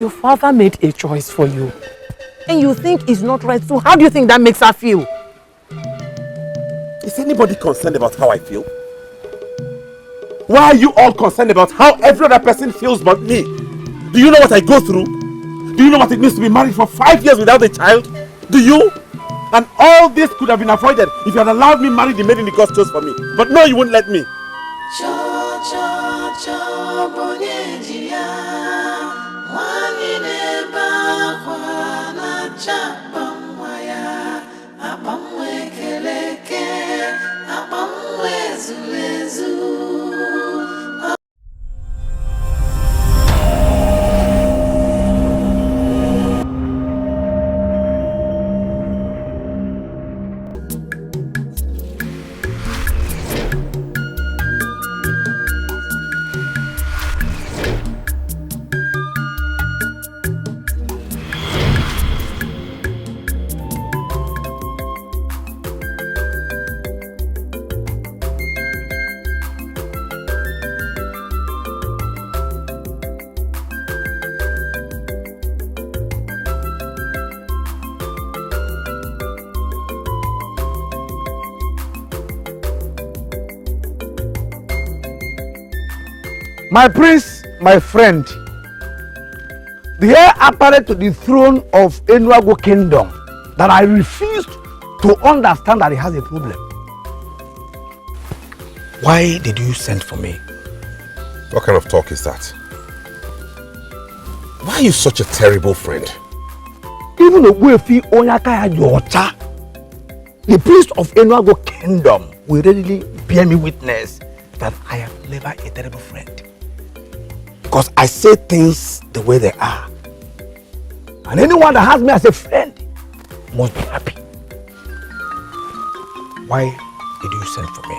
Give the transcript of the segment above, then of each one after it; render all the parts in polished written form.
Your father made a choice for you. And you think it's not right, so how do you think that makes her feel? Is anybody concerned about how I feel? Why are you all concerned about how every other person feels but me? Do you know what I go through? Do you know what it means to be married for 5 years without a child? Do you? And all this could have been avoided if you had allowed me marry the maiden the God chose for me. But no, you wouldn't let me. My prince, my friend, the heir apparent to the throne of UgeZ kingdom, that I refused to understand that he has a problem. Why did you send for me? What kind of talk is that? Why are you such a terrible friend? Even the priest of UgeZ kingdom will readily bear me witness that I am never a terrible friend. Because I say things the way they are. And anyone that has me as a friend must be happy. Why did you send for me?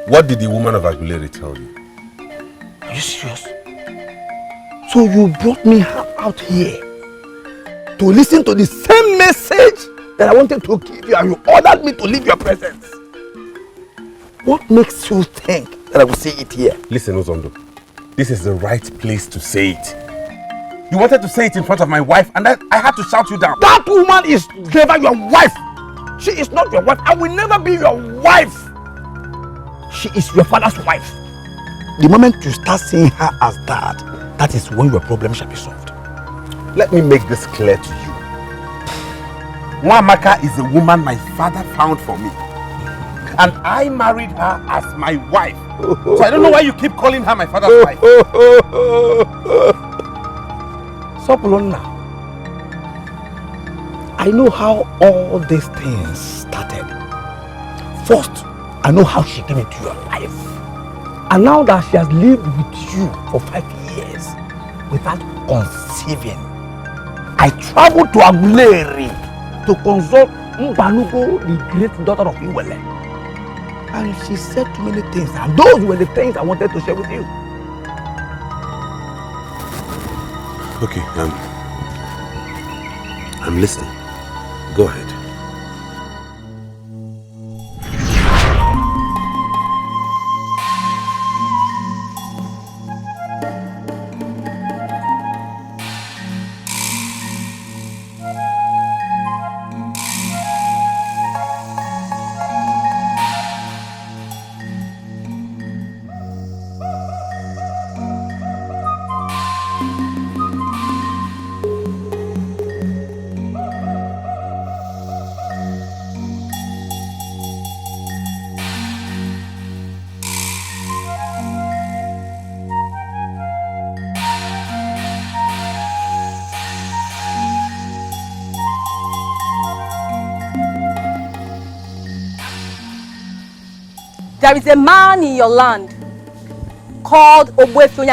What did the woman of Aguilera tell you? Are you serious? So you brought me out here to listen to the same message that I wanted to give you, and you ordered me to leave your presence. What makes you think that I will say it here? Listen, Uzondo, this is the right place to say it. You wanted to say it in front of my wife, and I had to shout you down. That woman is never your wife. She is not your wife. I will never be your wife. She is your father's wife. The moment you start seeing her as that, that is when your problem shall be solved. Let me make this clear to you. Nwamaka is a woman my father found for me. And I married her as my wife. So I don't know why you keep calling her my father's wife. Sopurunna, I know how all these things started. First, I know how she came into your life. And now that she has lived with you for 5 years without conceiving, I traveled to Aguilera to consult Mbanugo, the great daughter of Iwele. And she said too many things, and those were the things I wanted to share with you. Okay, I'm listening. Go ahead. There is a man in your land called Obuefi,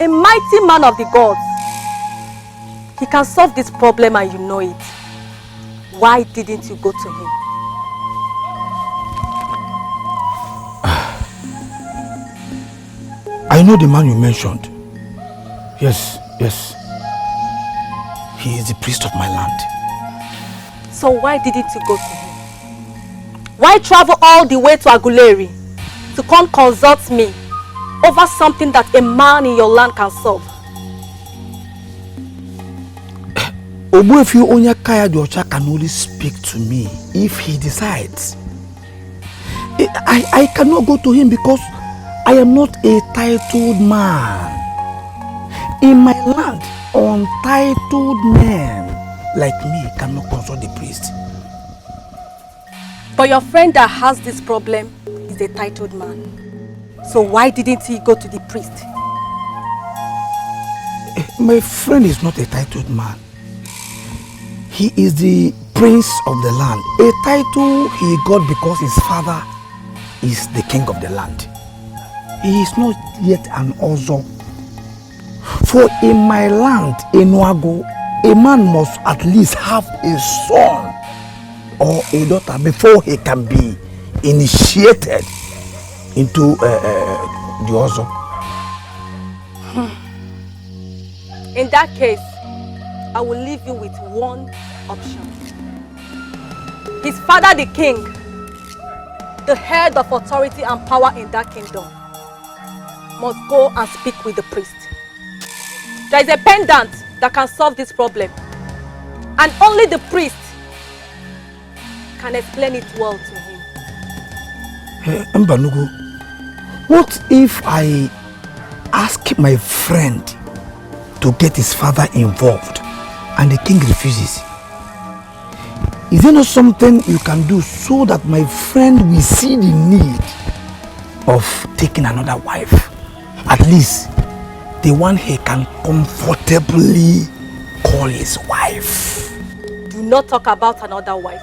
a mighty man of the gods. He can solve this problem and you know it. Why didn't you go to him? I know the man you mentioned. Yes. He is the priest of my land. So why didn't you go to him? Why travel all the way to Aguilera? to come consult me over something that a man in your land can solve. Obuefi Onyakaya Diocha can only speak to me if he decides. I cannot go to him because I am not a titled man. In my land, untitled men like me cannot consult the priest. But your friend that has this problem is a titled man. So why didn't he go to the priest? My friend is not a titled man. He is the prince of the land. A title he got because his father is the king of the land. He is not yet an Ozo. For in my land, in Wago, a man must at least have a son or a daughter before he can be initiated into the Ozo. In that case, I will leave you with one option. His father, the king, the head of authority and power in that kingdom, must go and speak with the priest. There is a pendant that can solve this problem, and only the priest can explain it well to him. Mbanugo, what if I ask my friend to get his father involved and the king refuses? Is there not something you can do so that my friend will see the need of taking another wife? At least the one he can comfortably call his wife. Do not talk about another wife,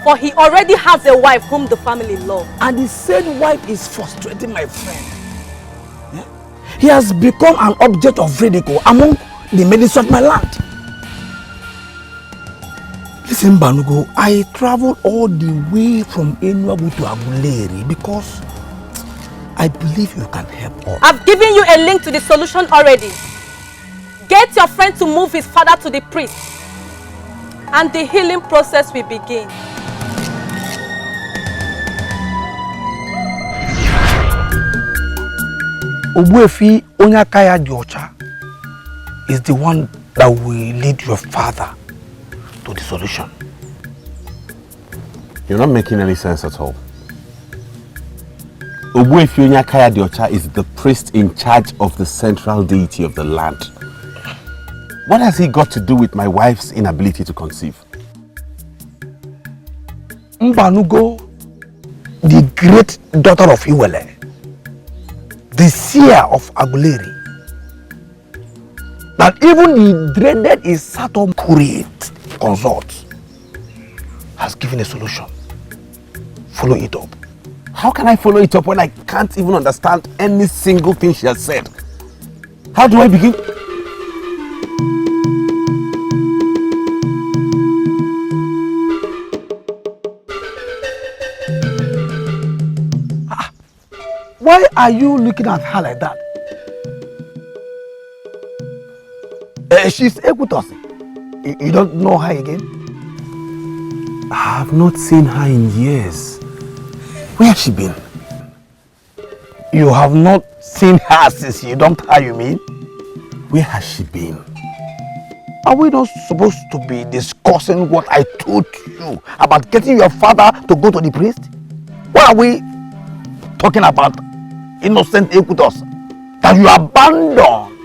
for he already has a wife whom the family love. And the said wife is frustrating my friend. He has become an object of ridicule among the maidens of my land. Listen, Banugo, I traveled all the way from Enuagu to Aguleri because I believe you can help us. I've given you a link to the solution already. Get your friend to move his father to the priest, and the healing process will begin. Obuefi Onyakaya Diocha is the one that will lead your father to the solution. You're not making any sense at all. Obuefi Onyakaya Diocha is the priest in charge of the central deity of the land. What has he got to do with my wife's inability to conceive? Mbanugo, the great daughter of Iwele, the seer of Aguleri, that even the dreaded Isatom Kurit consort has given a solution. Follow it up. How can I follow it up when I can't even understand any single thing she has said? How do I begin? Why are you looking at her like that? She's Equitosi. You don't know her again? I have not seen her in years. Where has she been? You have not seen her since you dumped her, you mean? Where has she been? Are we not supposed to be discussing what I told you about getting your father to go to the priest? What are we talking about? Innocent Equitos that you abandoned,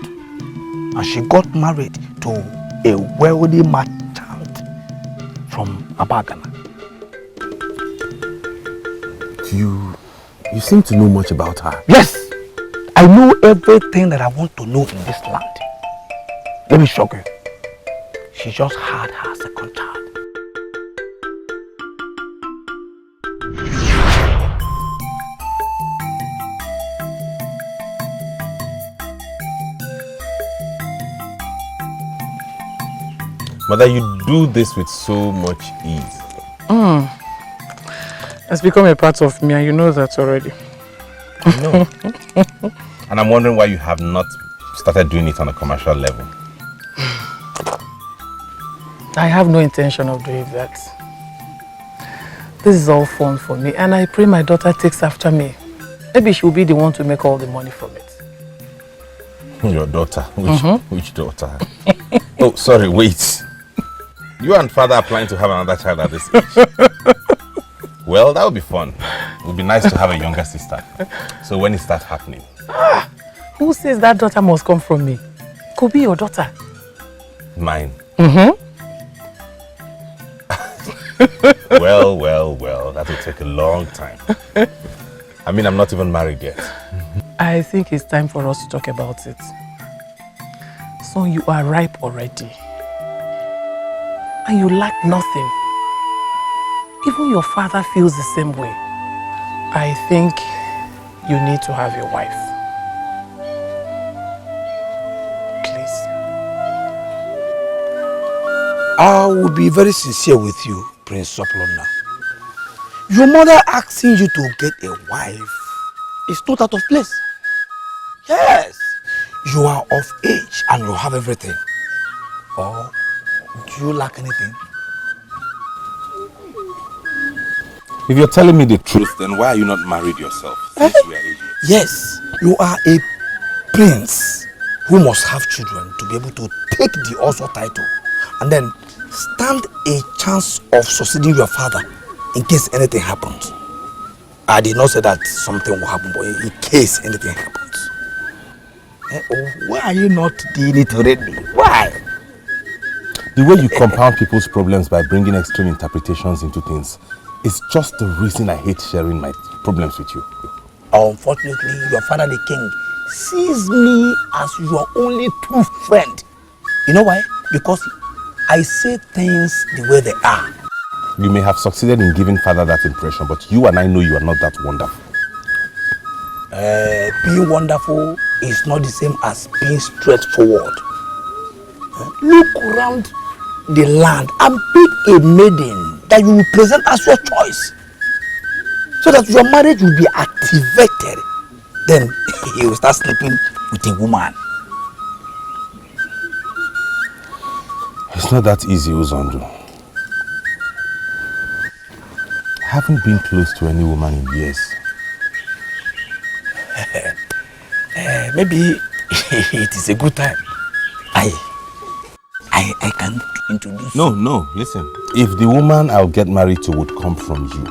and she got married to a wealthy merchant from Abagana. You seem to know much about her. Yes, I know everything that I want to know in this land. Let me shock you. She just had her second child. Mother, you do this with so much ease. It's become a part of me, and you know that already. I know. And I'm wondering why you have not started doing it on a commercial level. I have no intention of doing that. This is all fun for me, and I pray my daughter takes after me. Maybe she'll be the one to make all the money from it. Your daughter? Which daughter? Oh, sorry, wait. You and father are planning to have another child at this age. Well, that would be fun. It would be nice to have a younger sister. So when is that happening? Who says that daughter must come from me? Could be your daughter. Mine? Well, that will take a long time. I mean, I'm not even married yet. I think it's time for us to talk about it. So you are ripe already. And you lack nothing. Even your father feels the same way. I think you need to have your wife. Please. I will be very sincere with you, Prince Sopurunna. Your mother asking you to get a wife is not out of place. Yes, you are of age and you have everything. Or do you lack anything? If you're telling me the truth, then why are you not married yourself since we are ages? Yes, you are a prince who must have children to be able to take the Ozo title and then stand a chance of succeeding your father in case anything happens. I did not say that something will happen, but in case anything happens. Why are you not doing it already? Why? The way you compound people's problems by bringing extreme interpretations into things is just the reason I hate sharing my problems with you. Unfortunately, your father, the king, sees me as your only true friend. You know why? Because I say things the way they are. You may have succeeded in giving father that impression, but you and I know you are not that wonderful. Being wonderful is not the same as being straightforward. Look around the land and pick a maiden that you will present as your choice, so that your marriage will be activated. Then you will start sleeping with a woman. It's not that easy, Uzondu. I haven't been close to any woman in years. Maybe it is a good time. I can introduce. No, listen. If the woman I'll get married to would come from you,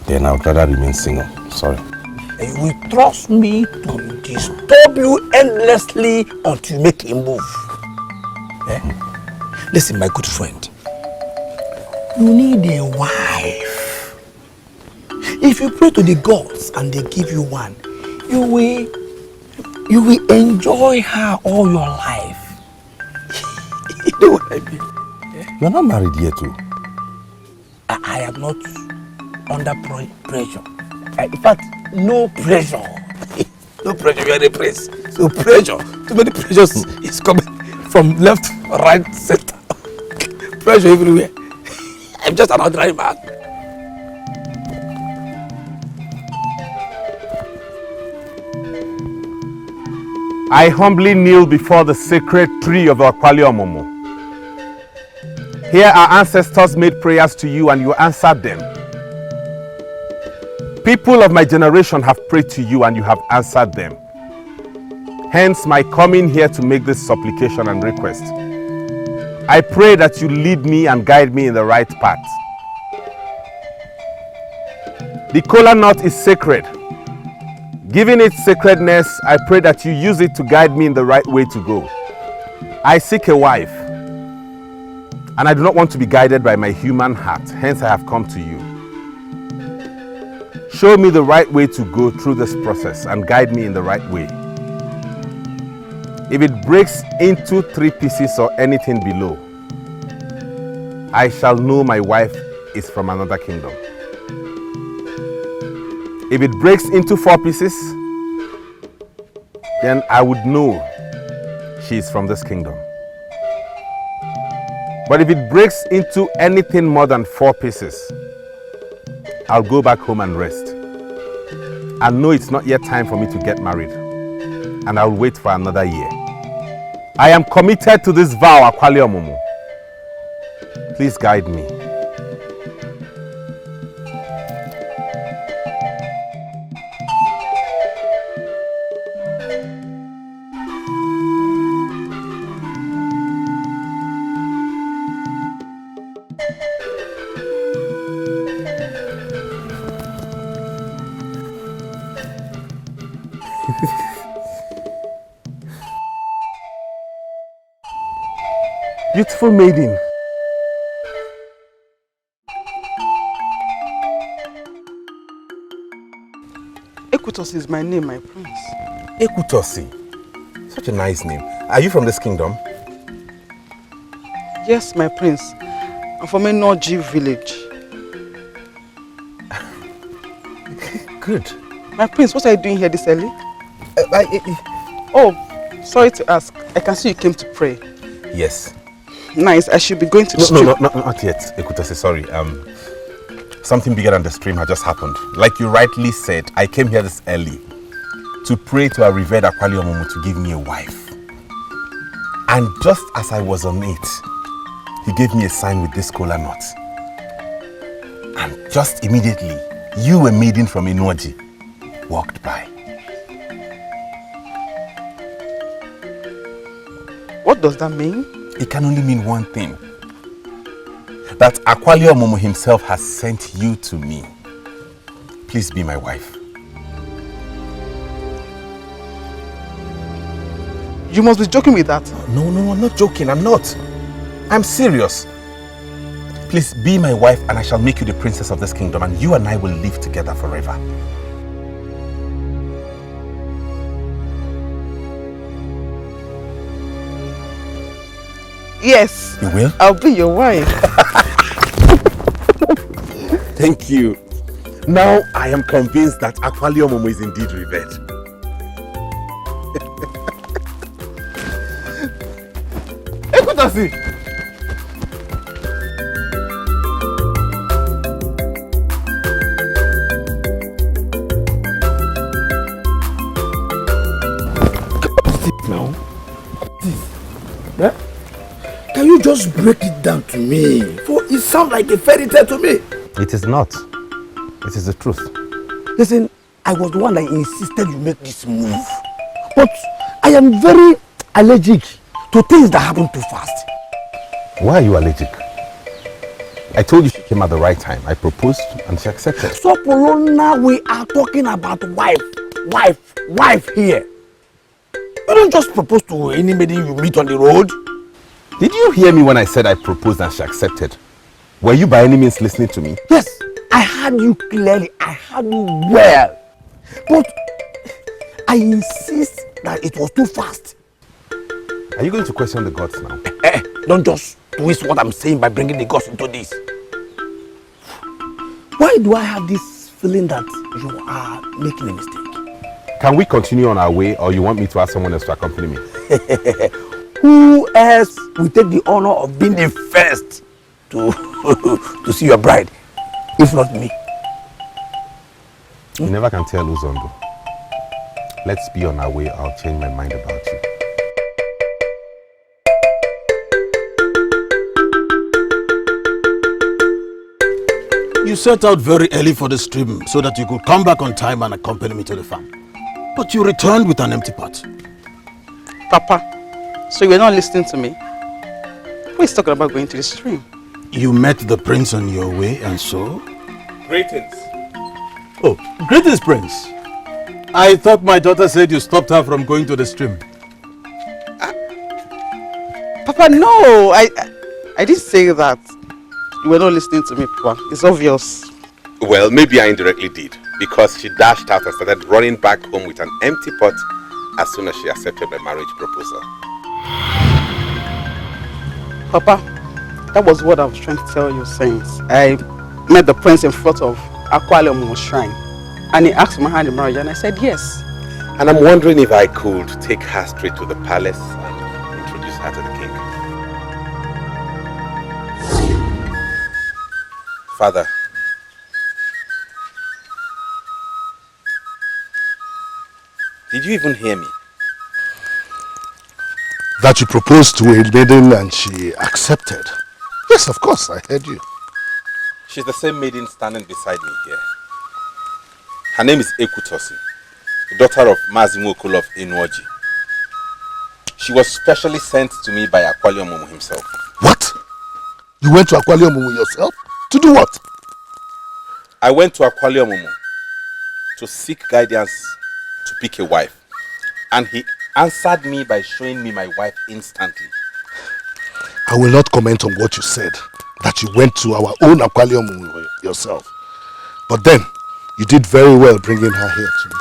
then I'd rather remain single. Sorry. You will trust me to disturb you endlessly until you make a move. Listen, my good friend. You need a wife. If you pray to the gods and they give you one, you will enjoy her all your life. You know what I mean? You're not married yet, too. I am not under pressure. In fact, no pressure. No pressure, you are a prince. So pressure, too many pressures is coming from left, right, center. Pressure everywhere. I'm just an ordinary man. I humbly kneel before the sacred tree of the Omumu. Here our ancestors made prayers to you and you answered them. People of my generation have prayed to you and you have answered them. Hence my coming here to make this supplication and request. I pray that you lead me and guide me in the right path. The kola nut is sacred. Given its sacredness, I pray that you use it to guide me in the right way to go. I seek a wife, and I do not want to be guided by my human heart. Hence I have come to you. Show me the right way to go through this process and guide me in the right way. If it breaks into 3 pieces or anything below, I shall know my wife is from another kingdom. If it breaks into 4 pieces, then I would know she is from this kingdom. But if it breaks into anything more than 4 pieces, I'll go back home and rest. I know it's not yet time for me to get married, and I'll wait for another year. I am committed to this vow, Omumu. Please guide me. Beautiful maiden. Ekutosi is my name, my prince. Ekutosi. Such a nice name. Are you from this kingdom? Yes, my prince. I'm from a Noji village. Good. My prince, what are you doing here this early? Oh, sorry to ask. I can see you came to pray. Yes. Nice. I should be going to the stream. No, not yet. Ekutosi, sorry. Something bigger than the stream had just happened. Like you rightly said, I came here this early to pray to our revered Omumu to give me a wife. And just as I was on it, he gave me a sign with this kola nut. And just immediately, you, a maiden from Inuoji, walked by. What does that mean? It can only mean one thing. That Omumu himself has sent you to me. Please be my wife. You must be joking with that. No, I'm not joking. I'm not. I'm serious. Please be my wife and I shall make you the princess of this kingdom and you and I will live together forever. Yes. You will? I'll be your wife. Thank you. Now I am convinced that Omumu is indeed revered. Ekutasi! Now, yeah? Can you just break it down to me? For it sounds like a fairy tale to me. It is not. It is the truth. Listen, I was the one that insisted you make this move. But I am very allergic to things that happen too fast. Why are you allergic? I told you she came at the right time. I proposed and she accepted. Sopurunna, we are talking about wife here. You don't just propose to anybody you meet on the road. Did you hear me when I said I proposed and she accepted? Were you by any means listening to me? Yes, I heard you clearly. I heard you well. But I insist that it was too fast. Are you going to question the gods now? Don't just twist what I'm saying by bringing the gods into this. Why do I have this feeling that you are making a mistake? Can we continue on our way or you want me to ask someone else to accompany me? Who else will take the honor of being the first to see your bride, if not me? You never can tell, Uzondo. Let's be on our way. I'll change my mind about you. You set out very early for the stream so that you could come back on time and accompany me to the farm. But you returned with an empty pot. Papa, so you were not listening to me? Who is talking about going to the stream? You met the prince on your way and so? Greetings. Oh, greetings, prince. I thought my daughter said you stopped her from going to the stream. Papa, no, I didn't say that. You were not listening to me, Papa. It's obvious. Well, maybe I indirectly did, because she dashed out and started running back home with an empty pot as soon as she accepted my marriage proposal. Papa, that was what I was trying to tell you since. I met the prince in front of Omumu shrine, and he asked my hand in marriage, and I said yes. And I'm wondering if I could take her straight to the palace and introduce her to the king. Father, did you even hear me? That you proposed to a maiden and she accepted. Yes, of course, I heard you. She's the same maiden standing beside me here. Her name is Ekutosi, the daughter of Mazimu of Inuoji. She was specially sent to me by Omumu himself. What? You went to Omumu yourself? To do what? I went to Omumu to seek guidance to pick a wife. And he answered me by showing me my wife instantly. I will not comment on what you said, that you went to our own Omumu yourself. But then, you did very well bringing her here to me.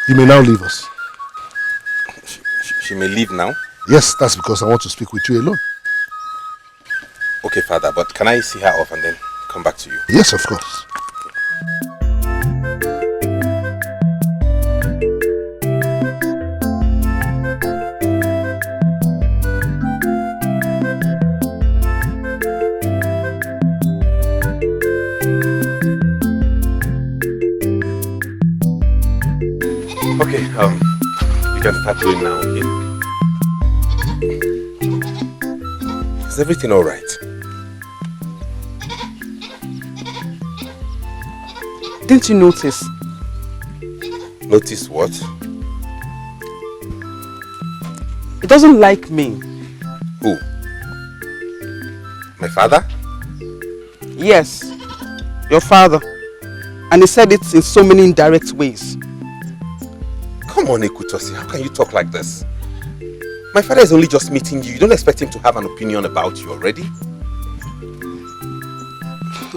You may now leave us. She may leave now? Yes, that's because I want to speak with you alone. Okay, Father, but can I see her off and then come back to you? Yes, of course. Okay, you can start doing now, okay? Is everything all right? Didn't you notice? Notice what? He doesn't like me. Who? My father? Yes, your father. And he said it in so many indirect ways. Come on, Ekutosi, how can you talk like this? My father is only just meeting you. You don't expect him to have an opinion about you already?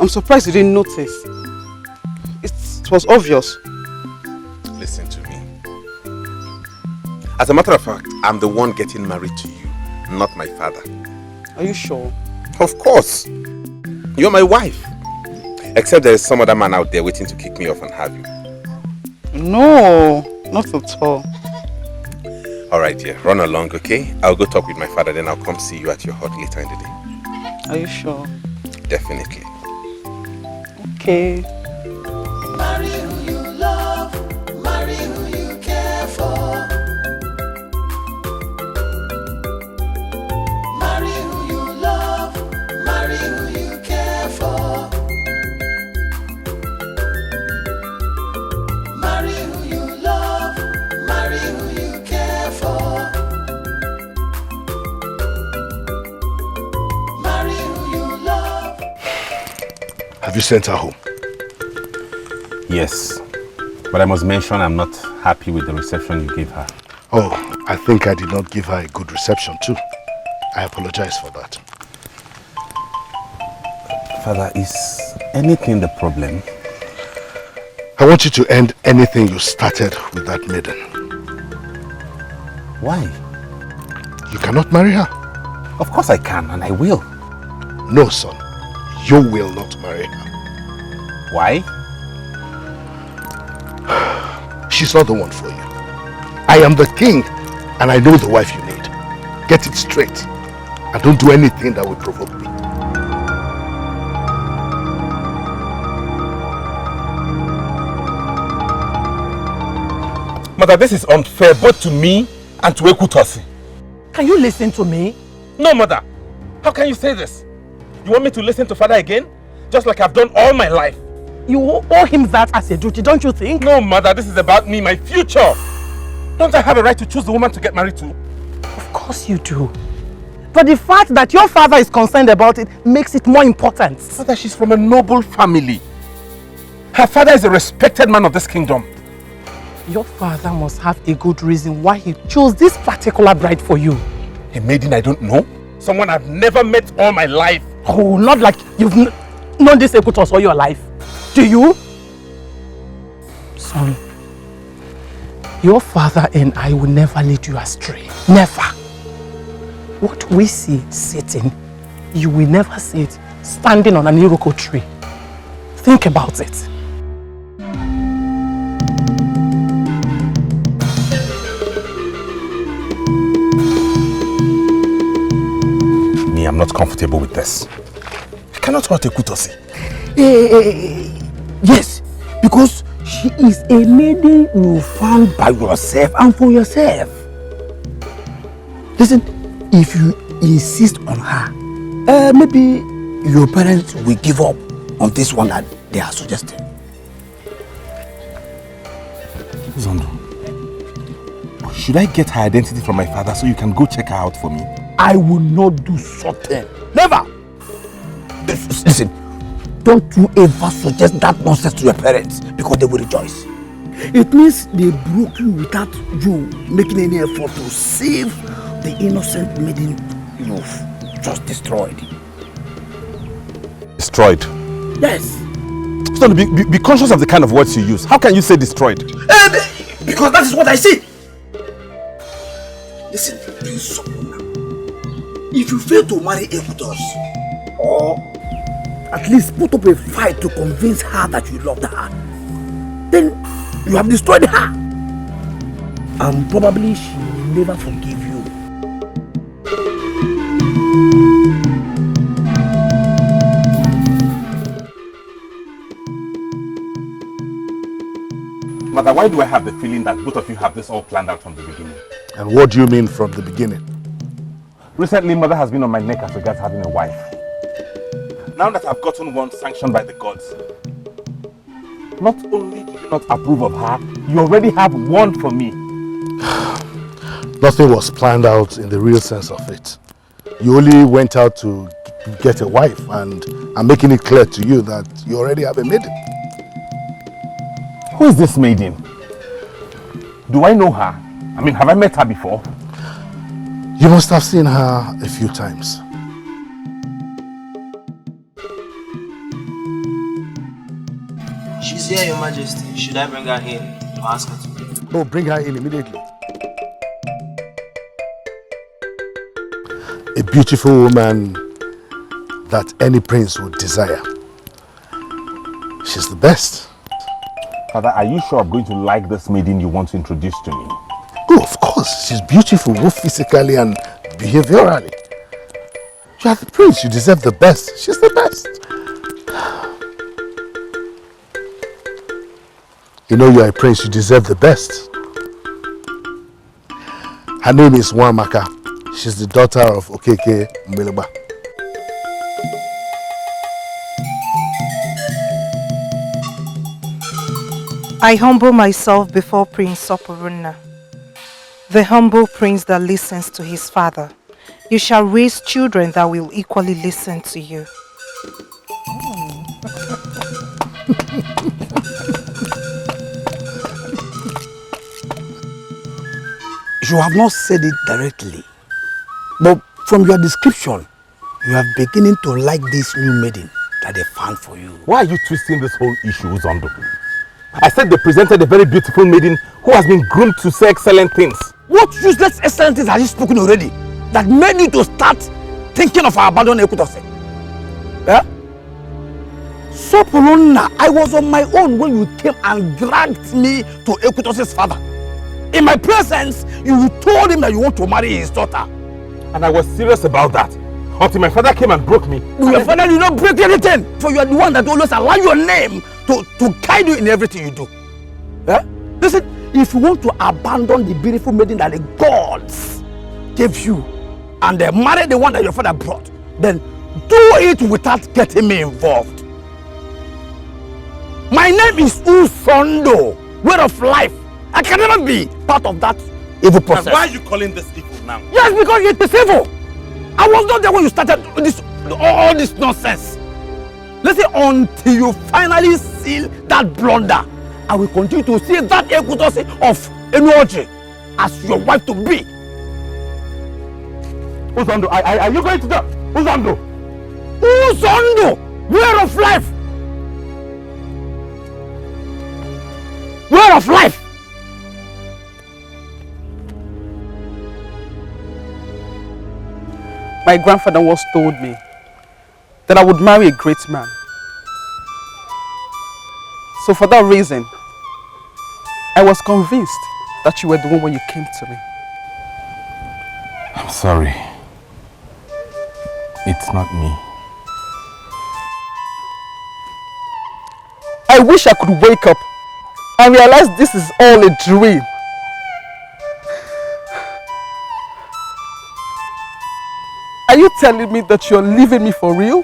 I'm surprised you didn't notice. It was obvious. Listen to me. As a matter of fact, I'm the one getting married to you, not my father. Are you sure? Of course. You're my wife. Except there is some other man out there waiting to kick me off and have you. No, not at all. Alright, dear. Run along, okay? I'll go talk with my father, then I'll come see you at your hut later in the day. Are you sure? Definitely. Okay. Marry who you love, marry who you care for. Marry who you love, marry who you care for. Marry who you love, marry who you care for. Marry who you love. Have you sent her home? Yes. But I must mention I'm not happy with the reception you gave her. Oh, I think I did not give her a good reception too. I apologize for that. Father, is anything the problem? I want you to end anything you started with that maiden. Why? You cannot marry her. Of course I can, and I will. No, son. You will not marry her. Why? She's not the one for you. I am the king, and I know the wife you need. Get it straight. And don't do anything that will provoke me. Mother, this is unfair both to me and to Ekutosi. Can you listen to me? No, Mother. How can you say this? You want me to listen to Father again? Just like I've done all my life. You owe him that as a duty, don't you think? No, Mother, this is about me, my future. Don't I have a right to choose the woman to get married to? Of course you do. But the fact that your father is concerned about it makes it more important. Mother, she's from a noble family. Her father is a respected man of this kingdom. Your father must have a good reason why he chose this particular bride for you. A maiden I don't know? Someone I've never met all my life. Oh, not like you've known this Ekutos all your life. Do you? Son, your father and I will never lead you astray. Never. What we see sitting, you will never see it standing on an iroko tree. Think about it. Me, I'm not comfortable with this. I cannot hurt Ekutosi. Yes, because she is a maiden you found by yourself and for yourself. Listen, if you insist on her, maybe your parents will give up on this one that they are suggesting. Zondo, should I get her identity from my father so you can go check her out for me? I will not do something. Never. Listen, don't you ever suggest that nonsense to your parents because they will rejoice. It means they broke you without you making any effort to save the innocent maiden you've just destroyed. Destroyed? Yes. So be conscious of the kind of words you use. How can you say destroyed? Because that is what I see. Listen, Prince Sopurunna. If you fail to marry Equitos, or at least put up a fight to convince her that you loved her, then you have destroyed her. And probably she will never forgive you. Mother, why do I have the feeling that both of you have this all planned out from the beginning? And what do you mean from the beginning? Recently, Mother has been on my neck as regards having a wife. Now that I've gotten one sanctioned by the gods, not only do you not approve of her, you already have one for me. Nothing was planned out in the real sense of it. You only went out to get a wife, and I'm making it clear to you that you already have a maiden. Who is this maiden? Do I know her? I mean, have I met her before? You must have seen her a few times. She's here, Your Majesty. Should I bring her in or ask her to? No, bring her in immediately. A beautiful woman that any prince would desire. She's the best. Father, are you sure I'm going to like this maiden you want to introduce to me? Oh, of course. She's beautiful, both physically and behaviorally. You are the prince. You deserve the best. She's the best. You know you are a prince. You deserve the best. Her name is Nwamaka. She's the daughter of Okeke Mbeleba. I humble myself before Prince Sopurunna, the humble prince that listens to his father. You shall raise children that will equally listen to you. You have not said it directly, but from your description, you are beginning to like this new maiden that they found for you. Why are you twisting this whole issue, Uzondo? I said they presented a very beautiful maiden who has been groomed to say excellent things. What useless excellent things have you spoken already that made you to start thinking of our abandoned Ekutose? Yeah? Sopurunna, I was on my own when you came and dragged me to Ekutose's father. In my presence, you told him that you want to marry his daughter. And I was serious about that. Until my father came and broke me. Your father did not break anything. For you are the one that always allow your name to guide you in everything you do. Yeah? Listen, if you want to abandon the beautiful maiden that the gods gave you and marry the one that your father brought, then do it without getting me involved. My name is Usondo, word of life. I can never be part of that evil process. And why are you calling this evil now? Yes, because it is evil. I was not there when you started all this nonsense. Listen, until you finally seal that blunder, I will continue to see that Ekutose of Enuoji as your wife to be. Uzondo, are you going to do? Uzondo! Uzondo! Word of life! Word of life! My grandfather once told me that I would marry a great man. So for that reason, I was convinced that you were the one when you came to me. I'm sorry. It's not me. I wish I could wake up and realize this is all a dream. Are you telling me that you're leaving me for real?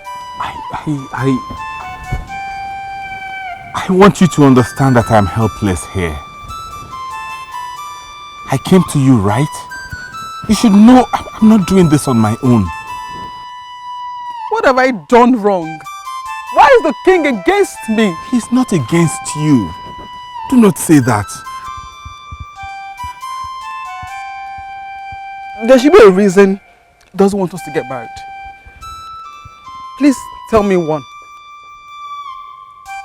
I want you to understand that I'm helpless here. I came to you, right? You should know I'm not doing this on my own. What have I done wrong? Why is the king against me? He's not against you. Do not say that. There should be a reason he doesn't want us to get married. Please tell me one.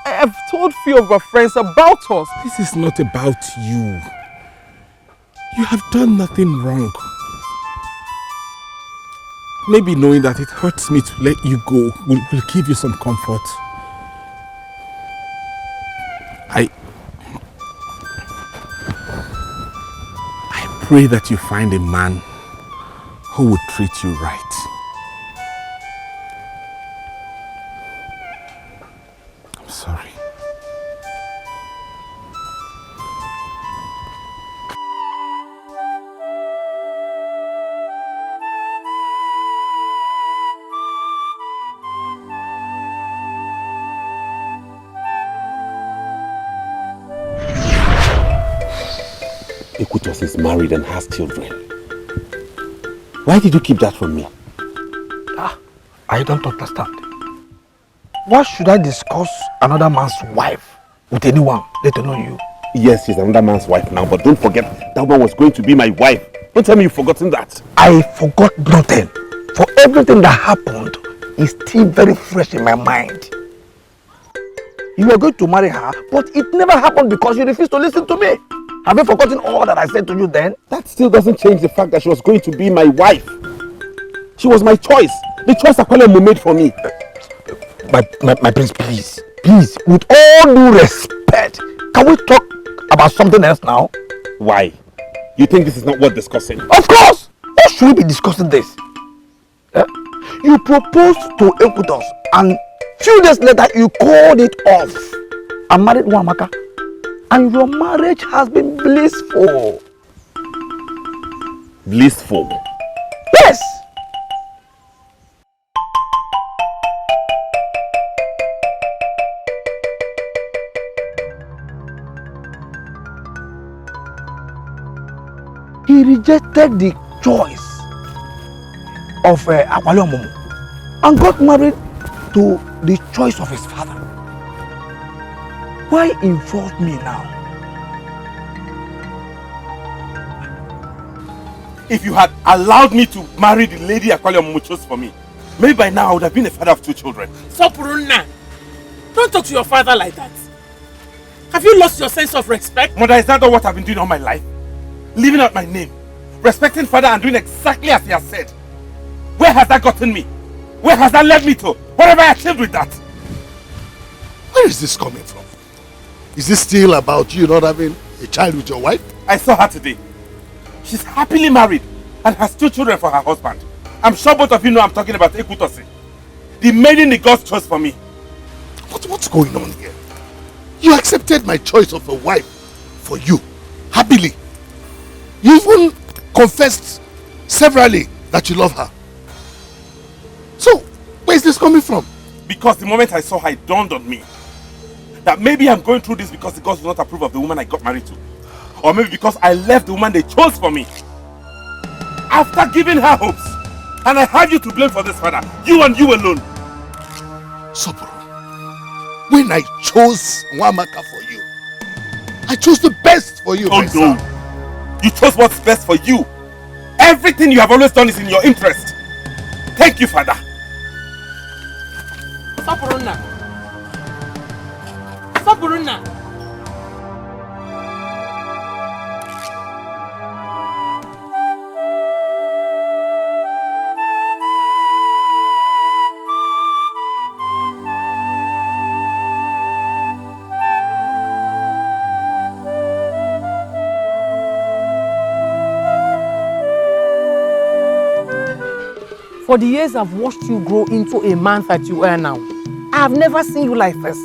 I have told few of our friends about us. This is not about you. You have done nothing wrong. Maybe knowing that it hurts me to let you go will give you some comfort. I pray that you find a man who would treat you right. I'm sorry. Ekutos is married and has children. Why did you keep that from me? I don't understand. Why should I discuss another man's wife with anyone, let alone you? Yes, she's another man's wife now, but don't forget that one was going to be my wife. Don't tell me you've forgotten that. I forgot nothing. For everything that happened is still very fresh in my mind. You were going to marry her, but it never happened because you refused to listen to me. Have you forgotten all that I said to you then? That still doesn't change the fact that she was going to be my wife. She was my choice. The choice Ugezu made for me. My prince, please, with all due respect, can we talk about something else now? Why? You think this is not worth discussing? Of course! Why should we be discussing this? You proposed to Ekutos and few days later you called it off and married Wamaka. And your marriage has been blissful. Blissful? Yes! He rejected the choice of Omumu and got married to the choice of his father. Why insult me now? If you had allowed me to marry the lady Omumu chose for me, maybe by now I would have been a father of 2 children. Sopurunna, don't talk to your father like that. Have you lost your sense of respect? Mother, is that not what I've been doing all my life? Living out my name, respecting father and doing exactly as he has said. Where has that gotten me? Where has that led me to? What have I achieved with that? Where is this coming from? Is this still about you not having a child with your wife? I saw her today. She's happily married and has 2 children for her husband. I'm sure both of you know I'm talking about Ekutosi, the maiden the gods chose for me. What's going on here? You accepted my choice of a wife for you, happily. You even confessed severally that you love her. So, where is this coming from? Because the moment I saw her, it dawned on me that maybe I'm going through this because the gods do not approve of the woman I got married to. Or maybe because I left the woman they chose for me. After giving her hopes. And I have you to blame for this, father. You and you alone. Sopuru, when I chose Wamaka for you, I chose the best for you. Oh no. You chose what's best for you. Everything you have always done is in your interest. Thank you, father. Sopurunna. Sopurunna. For the years I've watched you grow into a man that you are now, I have never seen you like this.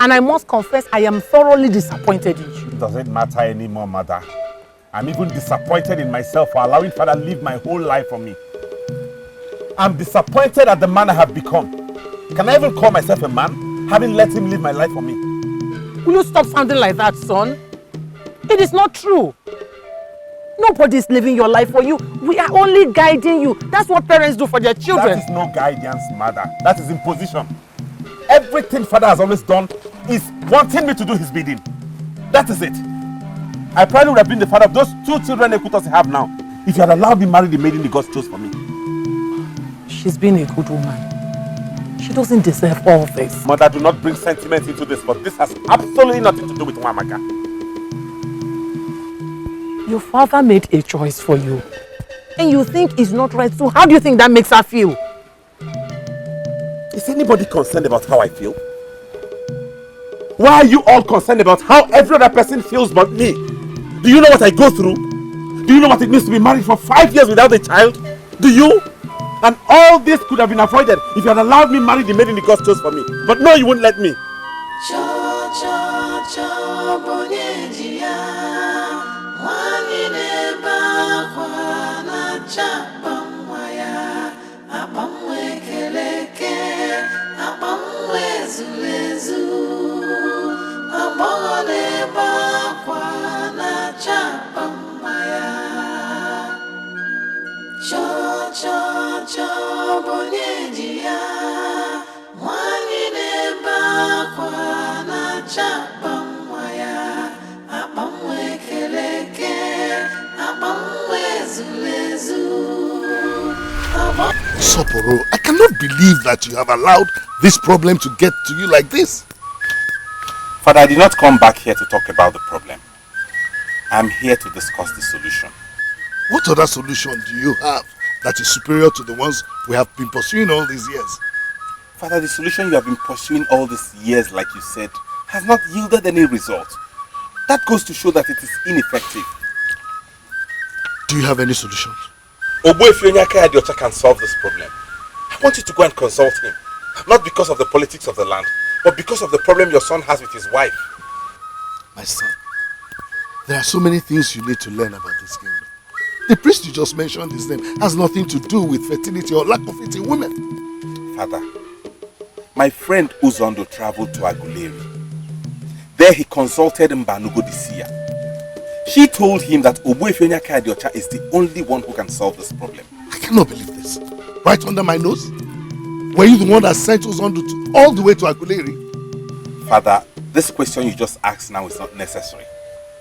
And I must confess, I am thoroughly disappointed in you. It doesn't matter anymore, mother. I'm even disappointed in myself for allowing father to live my whole life for me. I'm disappointed at the man I have become. Can I even call myself a man, having let him live my life for me? Will you stop sounding like that, son? It is not true. Nobody is living your life for you. We are only guiding you. That's what parents do for their children. That is no guidance, mother. That is imposition. Everything father has always done is wanting me to do his bidding. That is it. I probably would have been the father of those 2 children Ekutos have now if you had allowed me marry the maiden the gods chose for me. She's been a good woman. She doesn't deserve all this. Mother, do not bring sentiment into this, but this has absolutely nothing to do with Wamaka. Your father made a choice for you. And you think it's not right, so how do you think that makes her feel? Is anybody concerned about how I feel? Why are you all concerned about how every other person feels but me? Do you know what I go through? Do you know what it means to be married for 5 years without a child? Do you? And all this could have been avoided if you had allowed me marry the maiden the gods chose for me. But no, you wouldn't let me. Sopuru, I cannot believe that you have allowed this problem to get to you like this. Father, I did not come back here to talk about the problem. I'm here to discuss the solution. What other solution do you have that is superior to the ones we have been pursuing all these years? Father, the solution you have been pursuing all these years, like you said, has not yielded any result. That goes to show that it is ineffective. Do you have any solutions? Obuefionyakai can solve this problem. I want you to go and consult him. Not because of the politics of the land, but because of the problem your son has with his wife. My son, there are so many things you need to learn about this kingdom. The priest you just mentioned, his name, has nothing to do with fertility or lack of it in women. Father, my friend Uzondo traveled to Aguleri. There he consulted Mbanugo Disia. She told him that Obuefionyakai Adiocha is the only one who can solve this problem. I cannot believe this. Right under my nose? Were you the one that sent Uzondo all the way to Aguleri? Father, this question you just asked now is not necessary.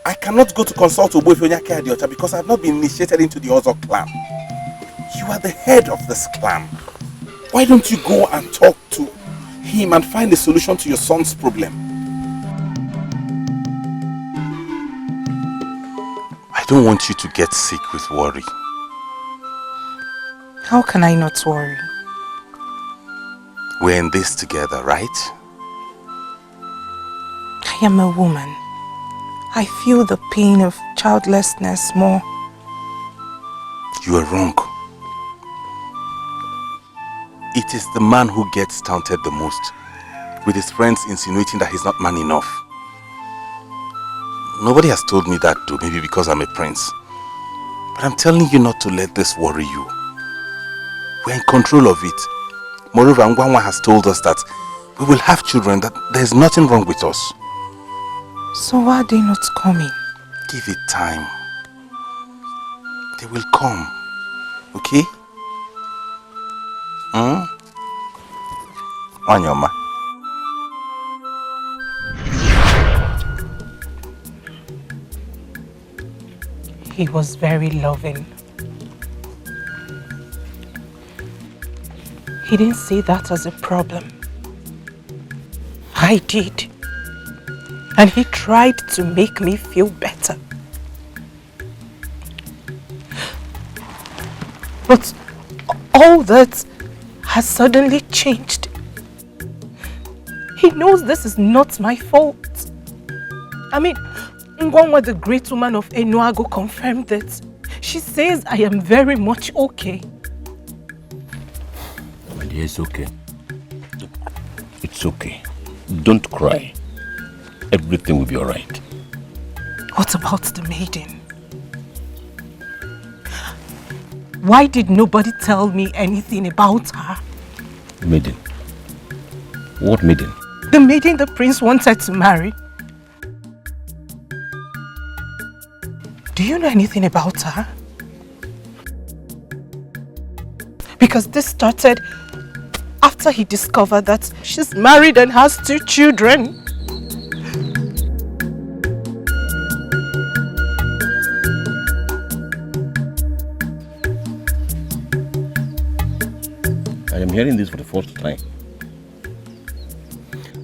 I cannot go to consult Obuefionyakai Adiocha because I have not been initiated into the Ozo clan. You are the head of this clan. Why don't you go and talk to him and find a solution to your son's problem? I don't want you to get sick with worry. How can I not worry? We're in this together, right? I am a woman. I feel the pain of childlessness more. You are wrong. It is the man who gets taunted the most, with his friends insinuating that he's not man enough. Nobody has told me that though, maybe because I'm a prince. But I'm telling you not to let this worry you. We're in control of it. Moreover, Ngwanwa has told us that we will have children, that there's nothing wrong with us. So why are they not coming? Give it time. They will come. Okay? Wanyoma. He was very loving. He didn't see that as a problem. I did. And he tried to make me feel better. But all that has suddenly changed. He knows this is not my fault. I mean, Ngwanwa, the great woman of Enuago, confirmed it. She says I am very much okay. My dear, it's okay. It's okay. Don't cry. Everything will be alright. What about the maiden? Why did nobody tell me anything about her? Maiden? What maiden? The maiden the prince wanted to marry. Do you know anything about her? Because this started after he discovered that she's married and has 2 children. hearing this for the first time.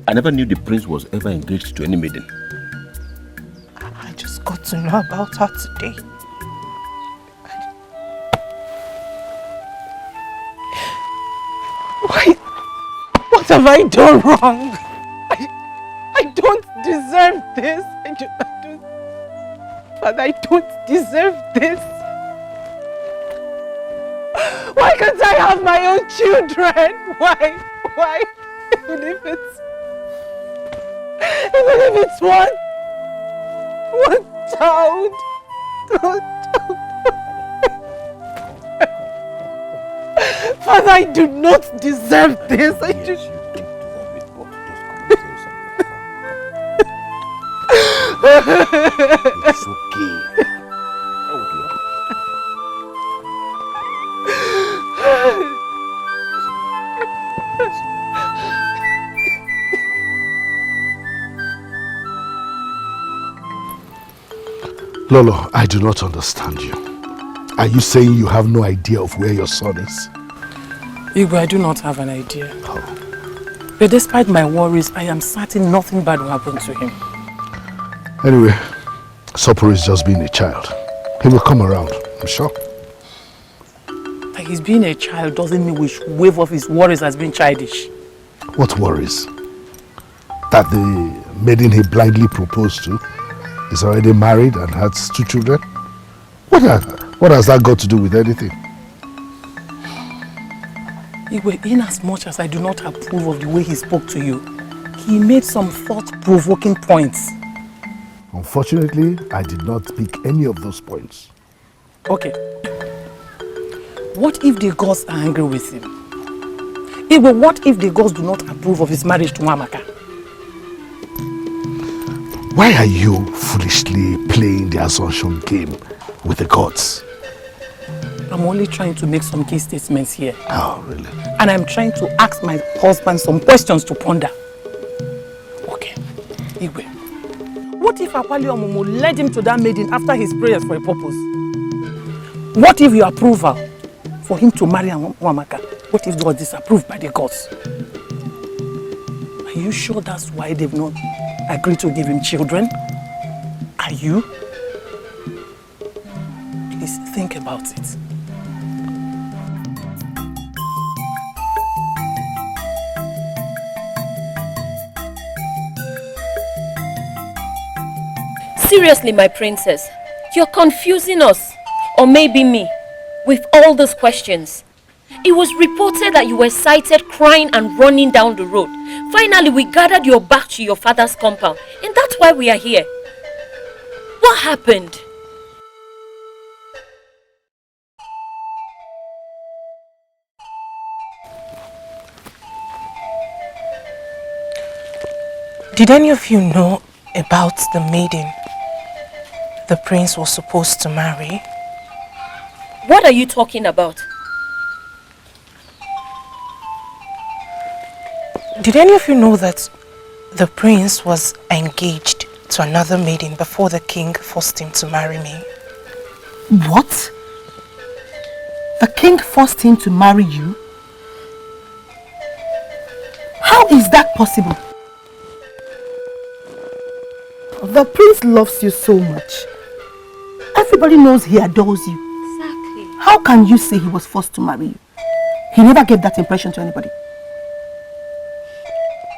I never knew the prince was ever engaged to any maiden. I just got to know about her today. Why? What have I done wrong? I don't deserve this. Father, I don't deserve this. Why can't I have my own children? Why? Even if it's one child. Father, I do not deserve this. It's okay. Lolo, I do not understand you. Are you saying you have no idea of where your son is? Igwe, I do not have an idea. Oh. But despite my worries, I am certain nothing bad will happen to him. Anyway, Sopuru is just being a child. He will come around, I'm sure. Like he's being a child doesn't mean we should wave off his worries as being childish. What worries? That the maiden he blindly proposed to is already married and has 2 children? What has that got to do with anything? Igwe, in as much as I do not approve of the way he spoke to you, he made some thought-provoking points. Unfortunately, I did not pick any of those points. Okay. What if the gods are angry with him? Igwe, what if the gods do not approve of his marriage to Amaka? Why are you foolishly playing the assumption game with the gods? I'm only trying to make some key statements here. Oh, really? And I'm trying to ask my husband some questions to ponder. Okay, Igwe. What if Omumu led him to that maiden after his prayers for a purpose? What if your approval for him to marry Amaka, what if it was disapproved by the gods? Are you sure that's why they've not agreed to give him children? Are you? Please think about it. Seriously, my princess, you're confusing us, or maybe me, with all those questions. It was reported that you were sighted crying and running down the road. Finally, we gathered you back to your father's compound, and that's why we are here. What happened? Did any of you know about the maiden the prince was supposed to marry? What are you talking about? Did any of you know that the prince was engaged to another maiden before the king forced him to marry me? What? The king forced him to marry you? How is that possible? The prince loves you so much. Everybody knows he adores you. Exactly. How can you say he was forced to marry you? He never gave that impression to anybody.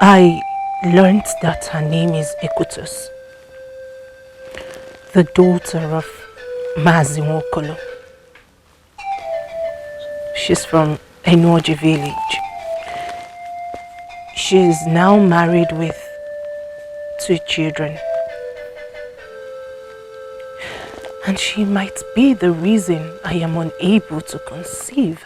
I learned that her name is Ekutus, the daughter of Mazi Nwokolo. She's from Enuoji village. She is now married with 2 children. And she might be the reason I am unable to conceive.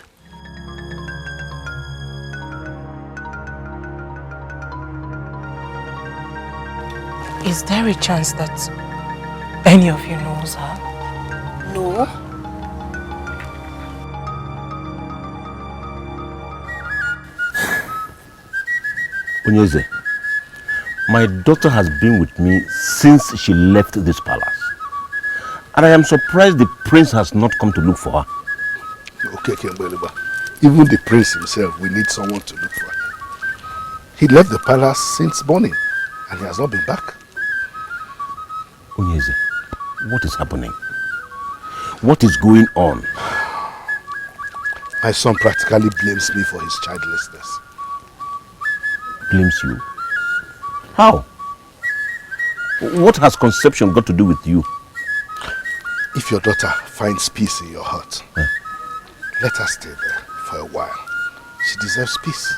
Is there a chance that any of you knows her? No. Ugezu, my daughter has been with me since she left this palace. And I am surprised the prince has not come to look for her. Okay, Kembeleba. Even the prince himself, we need someone to look for him. He left the palace since morning and he has not been back. Ugezu, what is happening? What is going on? My son practically blames me for his childlessness. Blames you? How? What has conception got to do with you? If your daughter finds peace in your heart, let her stay there for a while. She deserves peace.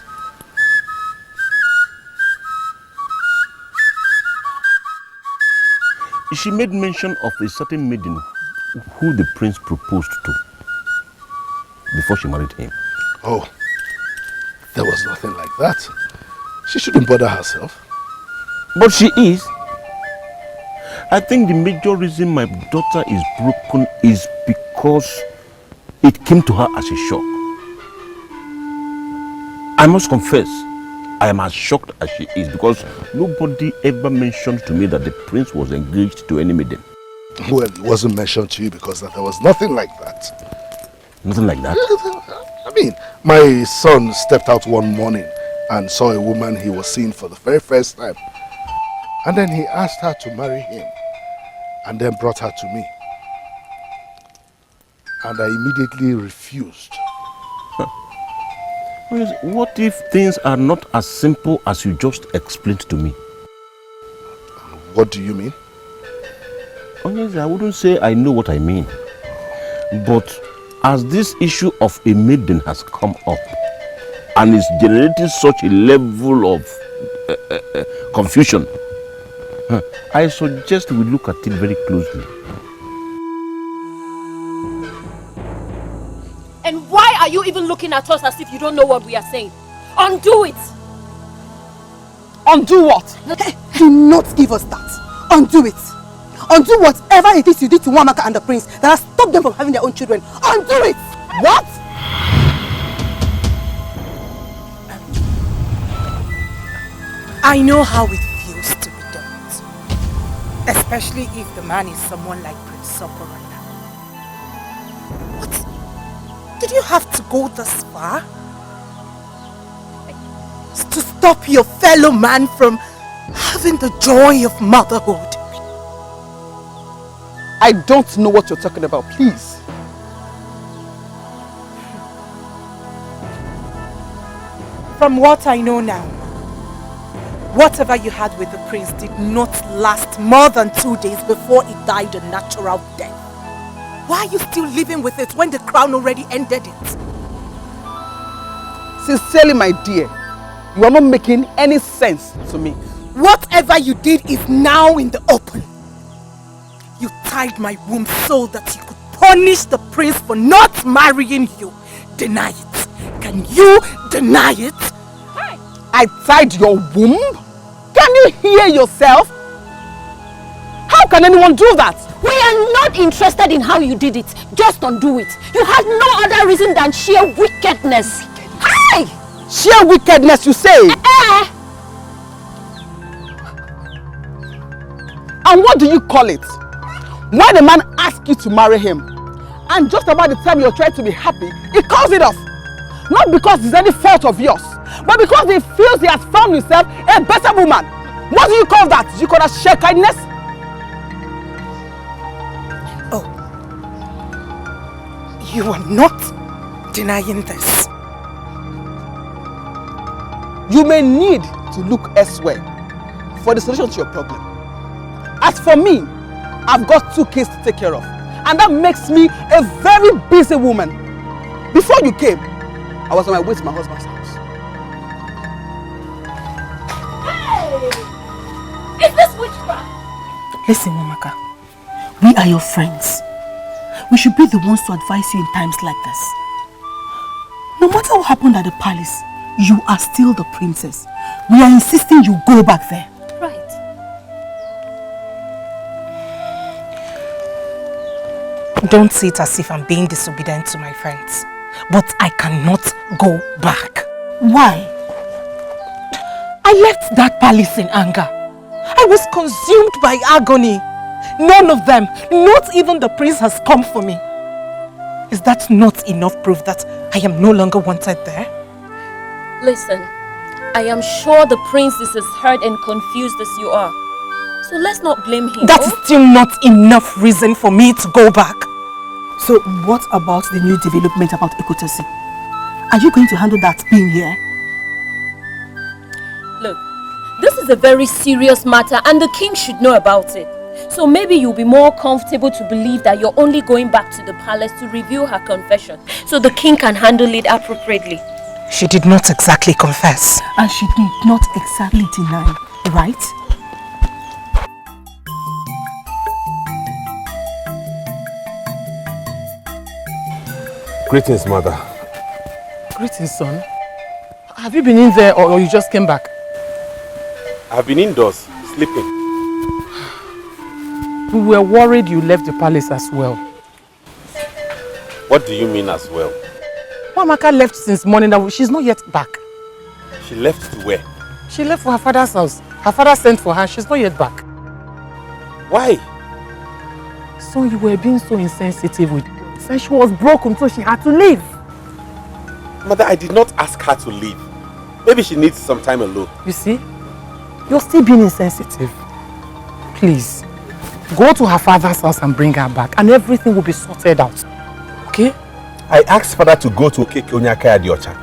She made mention of a certain maiden who the prince proposed to before she married him. Oh, there was nothing like that. She shouldn't bother herself. But she is. I think the major reason my daughter is broken is because it came to her as a shock. I must confess, I am as shocked as she is because nobody ever mentioned to me that the prince was engaged to any maiden. Well, it wasn't mentioned to you because there was nothing like that. Nothing like that? I mean, my son stepped out one morning and saw a woman he was seeing for the very first time. And then he asked her to marry him and then brought her to me. And I immediately refused. What if things are not as simple as you just explained to me? What do you mean? Honestly, I wouldn't say I know what I mean. But as this issue of a maiden has come up and is generating such a level of confusion, I suggest we look at it very closely. And why are you even looking at us as if you don't know what we are saying? Undo it! Undo what? Do not give us that. Undo it. Undo whatever it is you did to Wamaka and the prince that has stopped them from having their own children. Undo it! What? I know how it feels to be dumped. Especially if the man is someone like Prince Sopurunna. What? Did you have to go this far? To stop your fellow man from having the joy of motherhood? I don't know what you're talking about, please. From what I know now, whatever you had with the prince did not last more than 2 days before he died a natural death. Why are you still living with it when the crown already ended it? Sincerely, my dear, you are not making any sense to me. Whatever you did is now in the open. You tied my womb so that you could punish the prince for not marrying you. Deny it. Can you deny it? I tied your womb? Can you hear yourself? How can anyone do that? We are not interested in how you did it. Just undo it. You had no other reason than sheer wickedness. Hi! Sheer wickedness, you say? And what do you call it? When a man asks you to marry him, and just about the time you're trying to be happy, he calls it off. Not because it's any fault of yours, but because he feels he has found himself a better woman. What do you call that? Do you call that sheer kindness? Oh. You are not denying this. You may need to look elsewhere for the solution to your problem. As for me, I've got 2 kids to take care of, and that makes me a very busy woman. Before you came, I was on my way to my husband's house. Hey! Is this witchcraft? Listen, Wamaka. We are your friends. We should be the ones to advise you in times like this. No matter what happened at the palace, you are still the princess. We are insisting you go back there. Right. Don't see it as if I'm being disobedient to my friends. But I cannot go back. Why? I left that palace in anger. I was consumed by agony. None of them, not even the prince, has come for me. Is that not enough proof that I am no longer wanted there. Listen, I am sure the prince is as hurt and confused as you are. So let's not blame him. That is still not enough reason for me to go back. So what about the new development about Ekotesi? Are you going to handle that being here? Look, this is a very serious matter and the king should know about it. So maybe you'll be more comfortable to believe that you're only going back to the palace to review her confession so the king can handle it appropriately. She did not exactly confess. And she did not exactly deny, right? Greetings, mother. Greetings, son. Have you been in there or you just came back? I've been indoors, sleeping. We were worried you left the palace as well. What do you mean as well? Amaka left since morning. She's not yet back. She left to where? She left for her father's house. Her father sent for her. She's not yet back. Why? So you were being so insensitive with her. Said she was broken, so she had to leave. Mother, I did not ask her to leave. Maybe she needs some time alone. You see? You're still being insensitive. Please, go to her father's house and bring her back, and everything will be sorted out. Okay? I asked father to go to Onyakaya Diocha.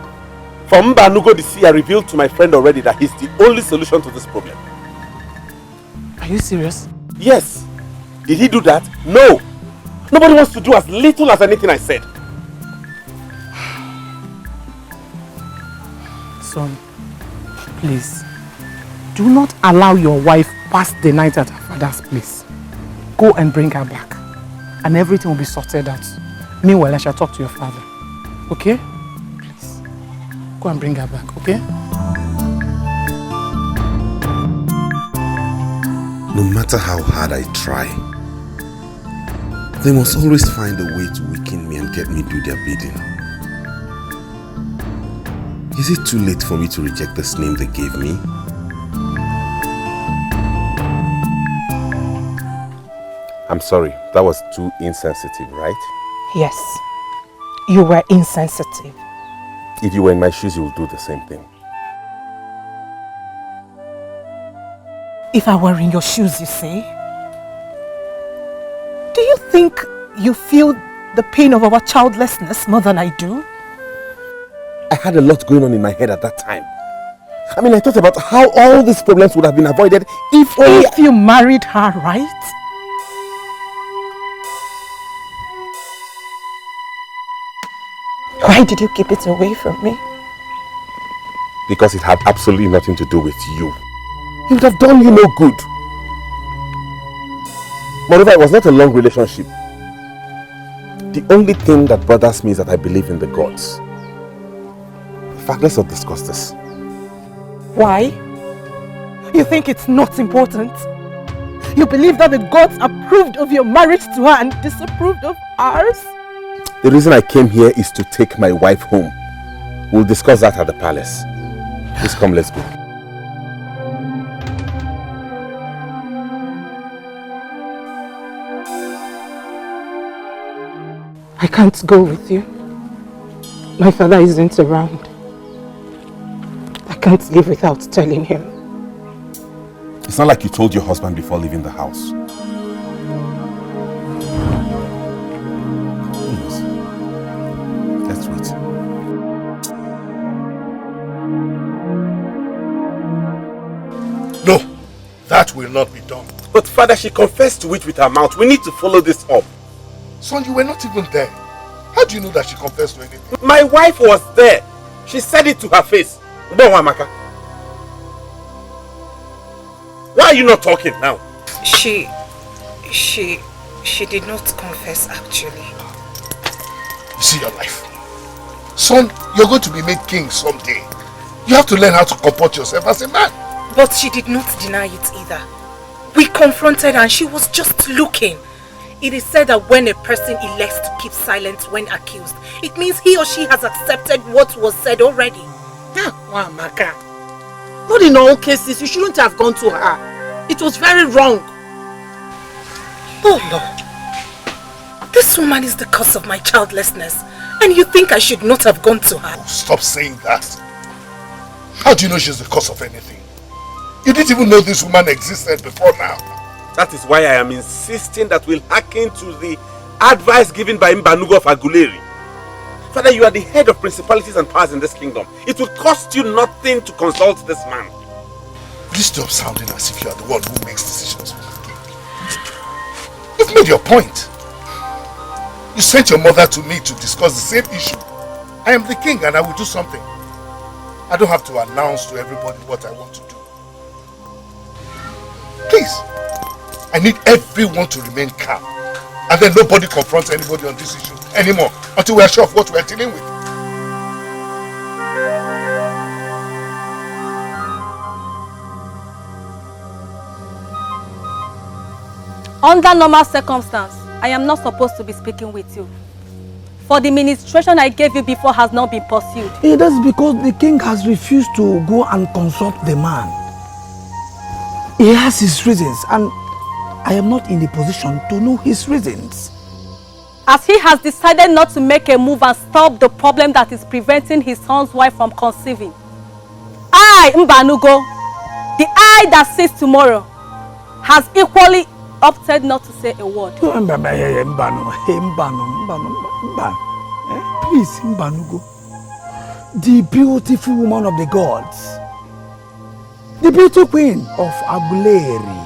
For Mbanugo the sea, I revealed to my friend already that he's the only solution to this problem. Are you serious? Yes. Did he do that? No. Nobody wants to do as little as anything I said. Son, please, do not allow your wife pass the night at her father's place. Go and bring her back, and everything will be sorted out. Meanwhile, I shall talk to your father. Okay? Please, go and bring her back, okay? No matter how hard I try, they must always find a way to weaken me and get me do their bidding. Is it too late for me to reject this name they gave me? I'm sorry, that was too insensitive, right? Yes, you were insensitive. If you were in my shoes, you would do the same thing. If I were in your shoes, you say? Do you think you feel the pain of our childlessness more than I do? I had a lot going on in my head at that time. I mean, I thought about how all these problems would have been avoided if only... If you married her, right? Why did you keep it away from me? Because it had absolutely nothing to do with you. It would have done you no good. Moreover, it was not a long relationship. The only thing that bothers me is that I believe in the gods. In fact, let's not discuss this. Why? You think it's not important? You believe that the gods approved of your marriage to her and disapproved of ours? The reason I came here is to take my wife home. We'll discuss that at the palace. Please come, let's go. I can't go with you. My father isn't around. I can't leave without telling him. It's not like you told your husband before leaving the house. Please, let's wait. No, that will not be done. But father, she confessed to it with her mouth. We need to follow this up. Son, you were not even there. How do you know that she confessed to anything? My wife was there. She said it to her face. Amaka. Why are you not talking now? She did not confess actually. You see your life. Son, you're going to be made king someday. You have to learn how to comport yourself as a man. But she did not deny it either. We confronted her and she was just looking. It is said that when a person elects to keep silent when accused, it means he or she has accepted what was said already. Wow, Maka. Not in all cases, you shouldn't have gone to her. It was very wrong. Oh Lord, this woman is the cause of my childlessness. I And you think I should not have gone to her? Stop saying that. How do you know she's the cause of anything? You didn't even know this woman existed before now. That is why I am insisting that we'll hearken to the advice given by Mbanugo of Aguleri. Father, you are the head of principalities and powers in this kingdom. It will cost you nothing to consult this man. Please stop sounding as if you are the one who makes decisions for the king. You've made your point. You sent your mother to me to discuss the same issue. I am the king and I will do something. I don't have to announce to everybody what I want to do. Please, I need everyone to remain calm. And then nobody confronts anybody on this issue anymore until we are sure of what we are dealing with. Under normal circumstances, I am not supposed to be speaking with you. For the ministration I gave you before has not been pursued. That's because the king has refused to go and consult the man. He has his reasons and I am not in the position to know his reasons. As he has decided not to make a move and stop the problem that is preventing his son's wife from conceiving, I, Mbanugo, the I that sees tomorrow, has equally opted not to say a word. Please, Mbanugo, the beautiful woman of the gods, the beautiful queen of Aguleri,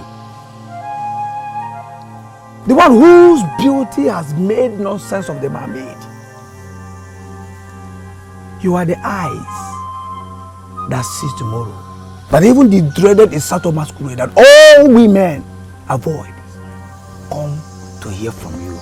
the one whose beauty has made nonsense of the mermaid. You are the eyes that sees tomorrow, that even the dreaded Isato masquerade that all women avoid come to hear from you.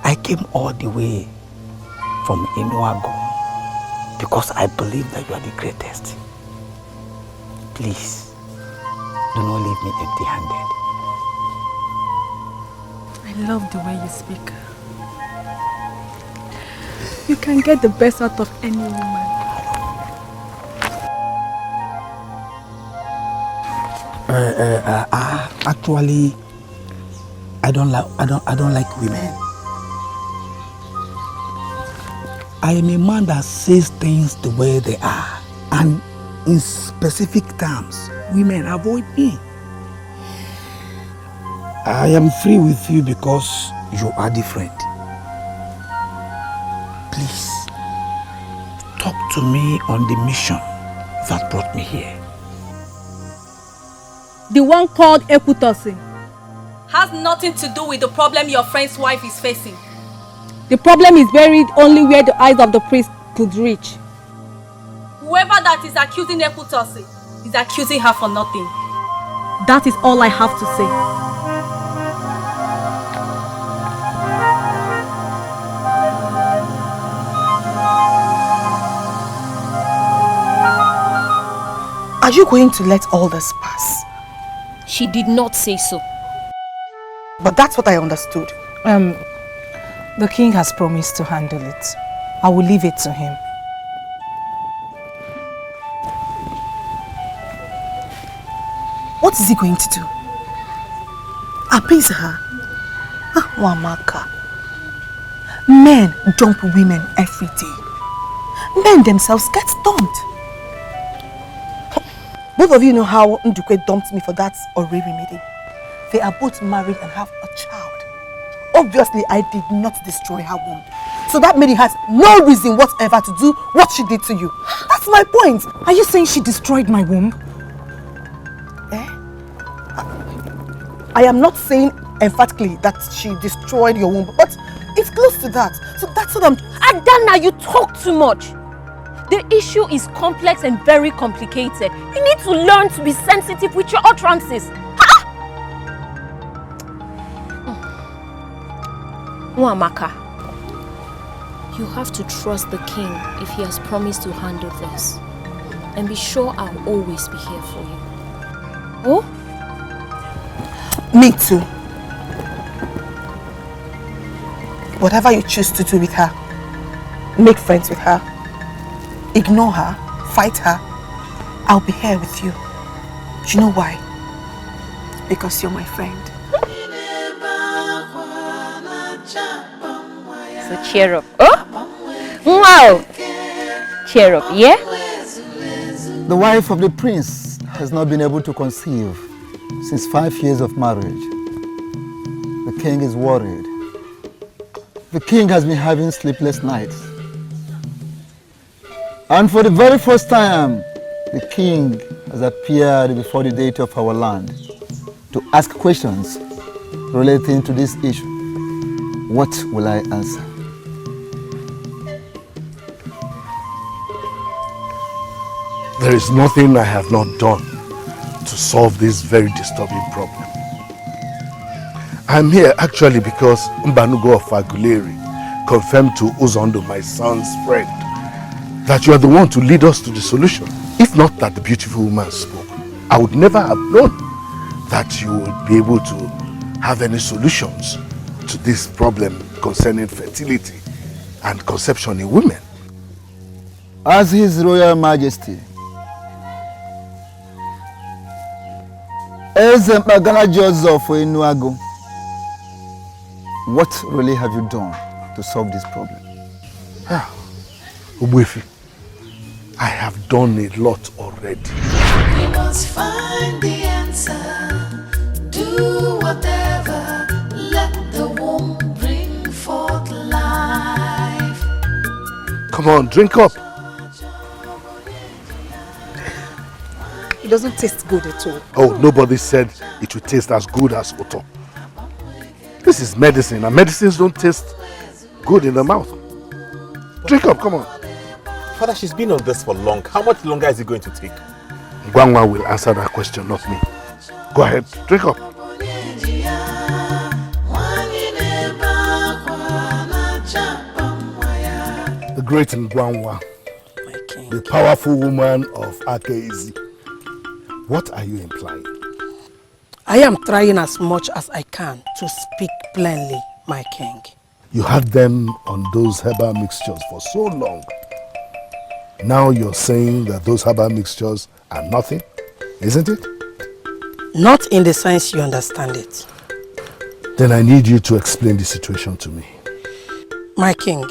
I came all the way from Inuago because I believe that you are the greatest. Please, do not leave me empty-handed. I love the way you speak. You can get the best out of any woman. Actually, I don't like women. I am a man that says things the way they are, and in specific terms, women avoid me. I am free with you because you are different. Please, talk to me on the mission that brought me here. The one called Ekutosi has nothing to do with the problem your friend's wife is facing. The problem is buried only where the eyes of the priest could reach. Whoever that is accusing Ekutosi is accusing her for nothing. That is all I have to say. Are you going to let all this pass? She did not say so. But that's what I understood. The king has promised to handle it. I will leave it to him. What is he going to do? Appease her? Wamaka. Men dump women every day. Men themselves get dumped. Both of you know how Ndukwe dumped me for that Oriri meeting. They are both married and have a child. Obviously, I did not destroy her womb. So that meeting has no reason whatever to do what she did to you. That's my point. Are you saying she destroyed my womb? I am not saying emphatically that she destroyed your womb, but it's close to that. So that's what I'm... Adana, you talk too much. The issue is complex and very complicated. You need to learn to be sensitive with your utterances. Wamaka, you have to trust the king if he has promised to handle this. And be sure I'll always be here for you. Oh? Me too. Whatever you choose to do with her, make friends with her, ignore her, fight her, I'll be here with you. Do you know why? Because you're my friend. So cheer up. Oh? Wow! Cheer up, yeah? The wife of the prince has not been able to conceive since 5 years of marriage. The king is worried. The king has been having sleepless nights. And for the very first time, the king has appeared before the deity of our land to ask questions relating to this issue. What will I answer? There is nothing I have not done to solve this very disturbing problem. I'm here actually because Mbanugo of Aguleri confirmed to Uzondo, my son's friend, that you are the one to lead us to the solution. If not that the beautiful woman spoke, I would never have known that you would be able to have any solutions to this problem concerning fertility and conception in women. As His Royal Majesty, Mpagana Joseph Enuago, what really have you done to solve this problem? Ogbuefi, I have done a lot already. We must find the answer. Do whatever. Let the womb bring forth life. Come on, drink up. It doesn't taste good at all. Oh, nobody said it would taste as good as Oto. This is medicine, and medicines don't taste good in the mouth. Drink up, come on. Father, she's been on this for long. How much longer is it going to take? Gwangwa will answer that question, not me. Go ahead, drink up. The great Ngwangwa, the powerful woman of Akeizi. What are you implying? I am trying as much as I can to speak plainly, my king. You had them on those herbal mixtures for so long. Now you're saying that those herbal mixtures are nothing, isn't it? Not in the sense you understand it. Then I need you to explain the situation to me. My king,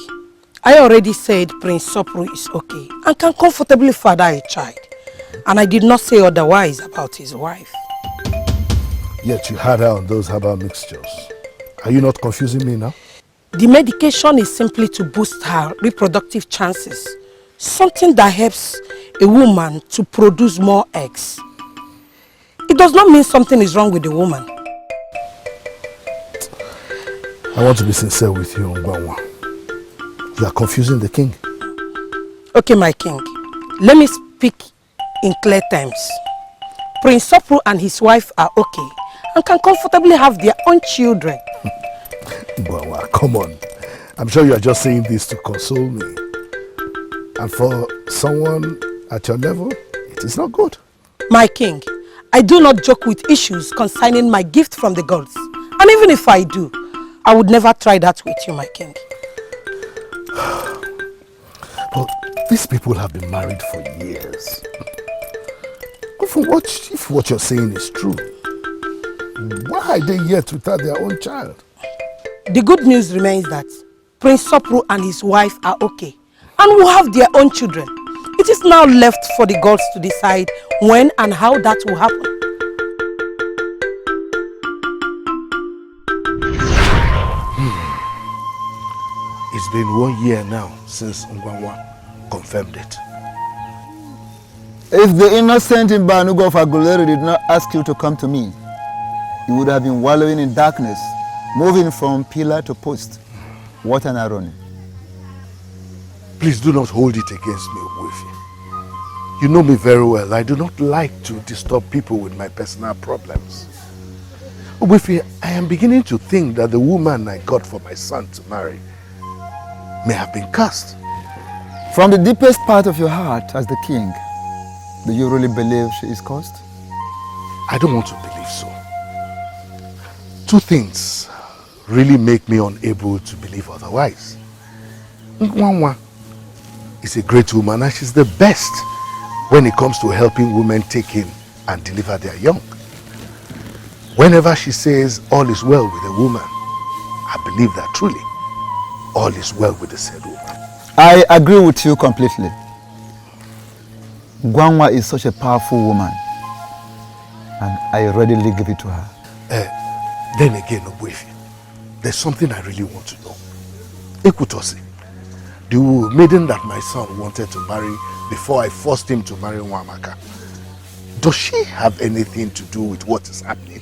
I already said Prince Sopuru is okay and can comfortably father a child. And I did not say otherwise about his wife. Yet you had her on those herbal mixtures. Are you not confusing me now? The medication is simply to boost her reproductive chances. Something that helps a woman to produce more eggs. It does not mean something is wrong with the woman. I want to be sincere with you, Ngwangwa. You are confusing the king. Okay, my king. Let me speak in clear terms. Prince Sopuru and his wife are okay and can comfortably have their own children. Ngwangwa, come on. I'm sure you are just saying this to console me. And for someone at your level, it is not good. My king, I do not joke with issues concerning my gift from the gods. And even if I do, I would never try that with you, my king. But these people have been married for years. If what you're saying is true, why are they yet without their own child? The good news remains that Prince Sopuru and his wife are okay and will have their own children. It is now left for the gods to decide when and how that will happen. It's been 1 year now since Ngwangwa confirmed it. If the innocent Mbanugo of Aguleri did not ask you to come to me, you would have been wallowing in darkness, moving from pillar to post. What an irony. Please do not hold it against me, Ogbuefi. You know me very well. I do not like to disturb people with my personal problems. Ogbuefi, I am beginning to think that the woman I got for my son to marry may have been cursed. From the deepest part of your heart as the king, do you really believe she is cursed? I don't want to believe so. Two things really make me unable to believe otherwise. Nwanwa is a great woman and she's the best when it comes to helping women take in and deliver their young. Whenever she says all is well with a woman, I believe that truly all is well with the said woman. I agree with you completely. Gwanwa is such a powerful woman and I readily give it to her. Then again, Obuefi, there's something I really want to know. Ekutosi, the maiden that my son wanted to marry before I forced him to marry Nwamaka, does she have anything to do with what is happening?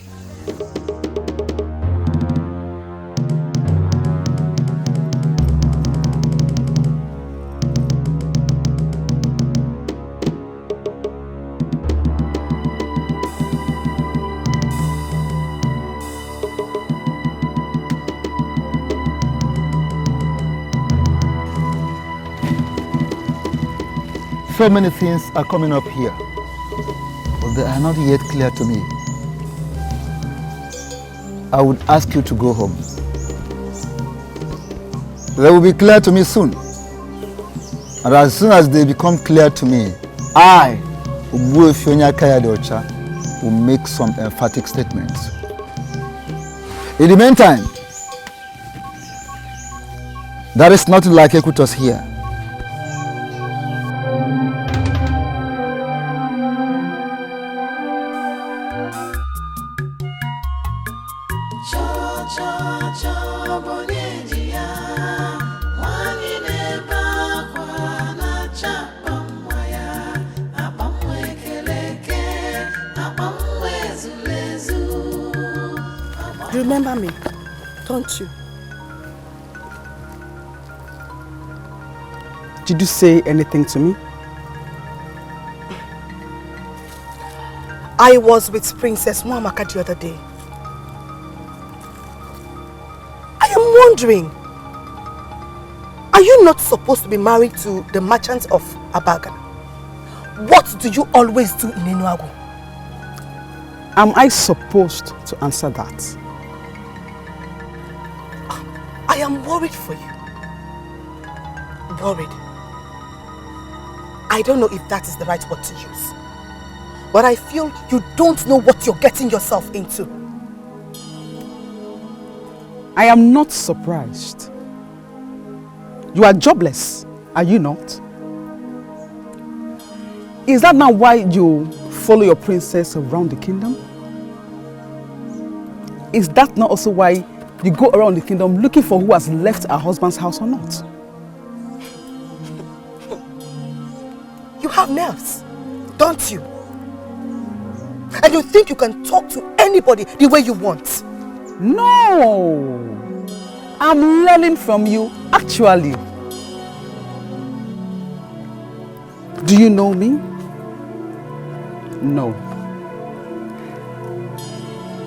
So many things are coming up here, but they are not yet clear to me. I would ask you to go home. They will be clear to me soon. And as soon as they become clear to me, I, Ugezu, will make some emphatic statements. In the meantime, there is nothing like Ekutos here. Remember me, don't you? Did you say anything to me? I was with Princess Nwamaka the other day. I am wondering, are you not supposed to be married to the merchant of Abaga? What do you always do in Enuagu? Am I supposed to answer that? I am worried for you. Worried. I don't know if that is the right word to use. But I feel you don't know what you're getting yourself into. I am not surprised. You are jobless, are you not? Is that not why you follow your princess around the kingdom? Is that not also why you go around the kingdom looking for who has left her husband's house or not? You have nerves, don't you? And you think you can talk to anybody the way you want? No! I'm learning from you, actually. Do you know me? No.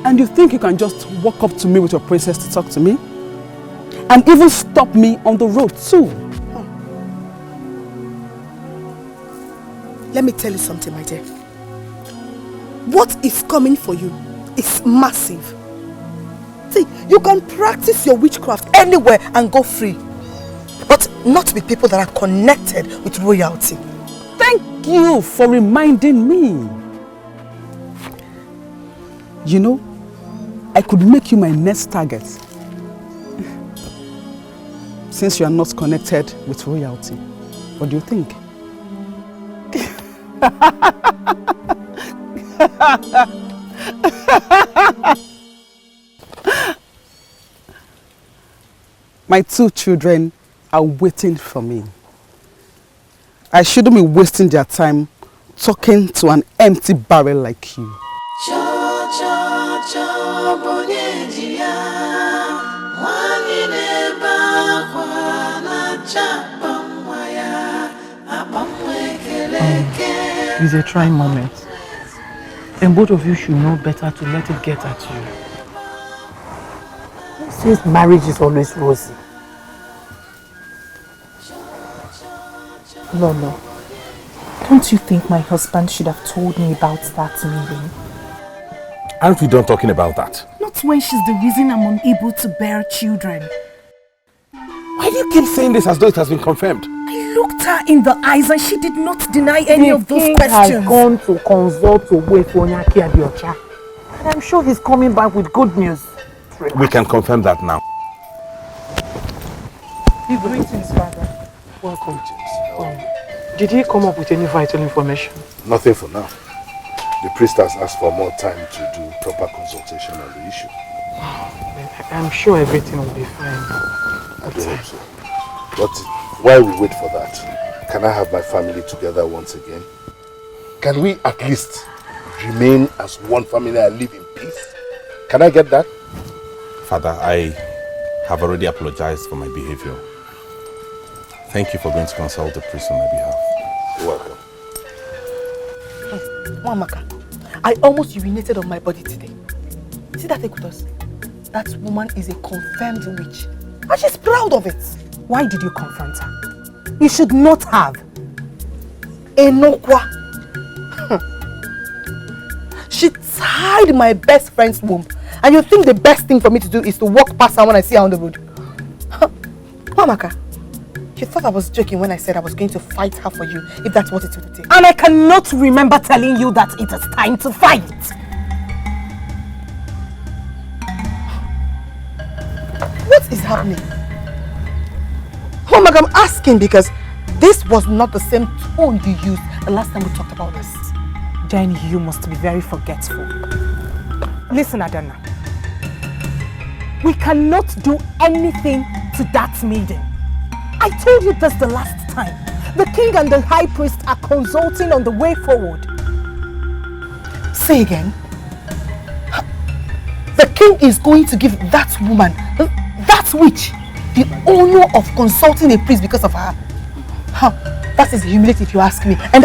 And you think you can just walk up to me with your princess to talk to me? And even stop me on the road too? Let me tell you something, my dear. What is coming for you is massive. See, you can practice your witchcraft anywhere and go free. But not with people that are connected with royalty. Thank you for reminding me. You know, I could make you my next target. Since you are not connected with royalty. What do you think? My 2 children are waiting for me. I shouldn't be wasting their time talking to an empty barrel like you. It's a trying moment. And both of you should know better to let it get at you. Since marriage is always rosy. Lolo, don't you think my husband should have told me about that meeting? Aren't we done talking about that? Not when she's the reason I'm unable to bear children. Why do you keep saying this as though it has been confirmed? I looked her in the eyes and she did not deny any of those The king questions. has gone to consult Obuefi Adiocha. And I'm sure he's coming back with good news. We can confirm that now. Greetings, Father. Welcome. Did he come up with any vital information? Nothing for now. The priest has asked for more time to do proper consultation on the issue. I'm sure everything will be fine. I do hope so. But while we wait for that, can I have my family together once again? Can we at least remain as one family and live in peace? Can I get that? Father, I have already apologized for my behavior. Thank you for going to consult the priest on my behalf. You're welcome. Wamaka, I almost urinated on my body today. See that Ekutos? That woman is a confirmed witch. And she's proud of it. Why did you confront her? You should not have. Enokwa. She tied my best friend's womb. And you think the best thing for me to do is to walk past her when I see her on the road? Wamaka, you thought I was joking when I said I was going to fight her for you, if that's what it would take. And I cannot remember telling you that it is time to fight. What is happening? Wamaka, I'm asking because this was not the same tone you used the last time we talked about this. Jenny, you must be very forgetful. Listen, Adana. We cannot do anything to that maiden. I told you this the last time. The king and the high priest are consulting on the way forward. Say again. The king is going to give that woman, that witch, the honor of consulting a priest because of her. That is humility if you ask me. And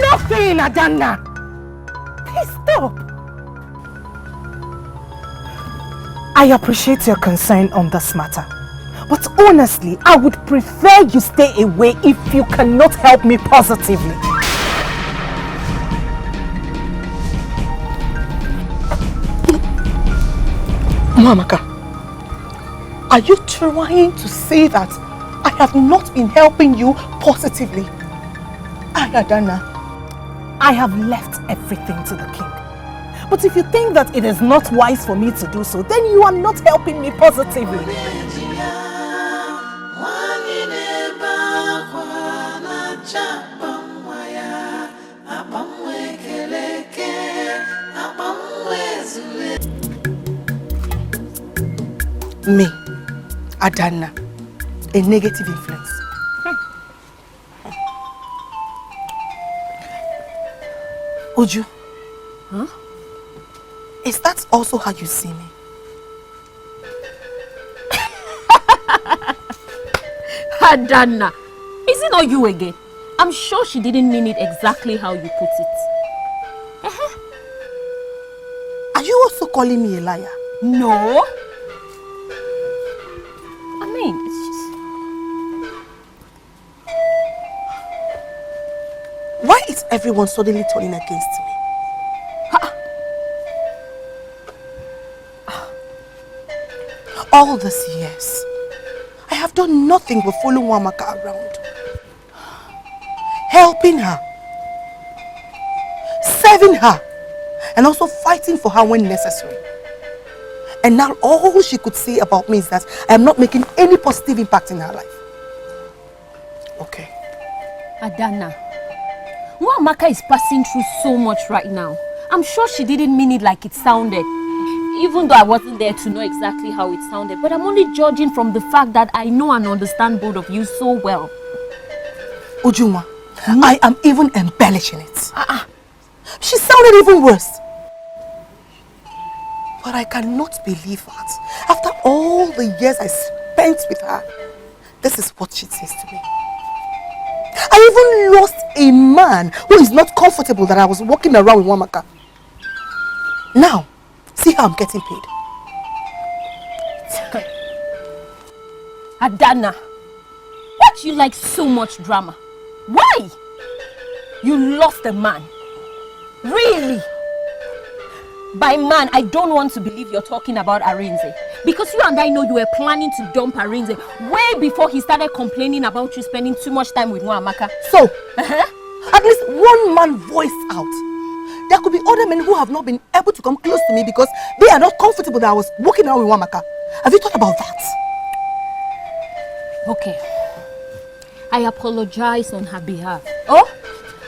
nothing, Adana. Please stop. I appreciate your concern on this matter. But honestly, I would prefer you stay away if you cannot help me positively. Mamaka, are you trying to say that I have not been helping you positively? Adana, I have left everything to the king. But if you think that it is not wise for me to do so, then you are not helping me positively. Me, Adana, a negative influence. Uju, huh? Is that also how you see me? Adana, is it not you again? I'm sure she didn't mean it exactly how you put it. Are you also calling me a liar? No. I mean, it's just... Why is everyone suddenly turning against me? All these years, I have done nothing but follow Wamaka around. Helping her. Serving her. And also fighting for her when necessary. And now all she could say about me is that I am not making any positive impact in her life. Okay. Adana, Wamaka is passing through so much right now. I'm sure she didn't mean it like it sounded. Even though I wasn't there to know exactly how it sounded. But I'm only judging from the fact that I know and understand both of you so well. Ujunwa, I am even embellishing it. She sounded even worse. But I cannot believe that after all the years I spent with her, this is what she says to me. I even lost a man who is not comfortable that I was walking around with Wamaka. Now, see how I'm getting paid. Adana, why do you like so much drama? Why? You lost a man. Really? By man, I don't want to believe you're talking about Arinze. Because you and I know you were planning to dump Arinze way before he started complaining about you spending too much time with Nwamaka. So, at least one man voiced out. There could be other men who have not been able to come close to me because they are not comfortable that I was walking around with Nwamaka. Have you thought about that? Okay. I apologize on her behalf. Oh,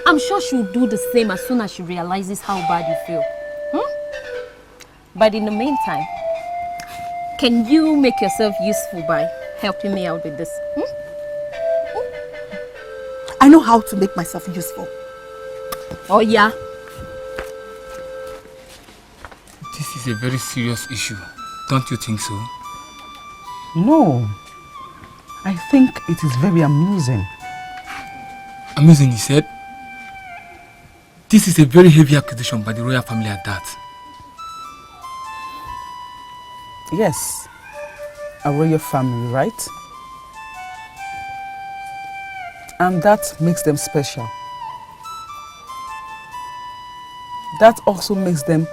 I'm sure she'll do the same as soon as she realizes how bad you feel. But in the meantime, can you make yourself useful by helping me out with this? I know how to make myself useful. Oh yeah? This is a very serious issue. Don't you think so? No. I think it is very amusing. Amusing, you said? This is a very heavy accusation by the royal family at that. Yes, a royal family, right? And that makes them special. That also makes them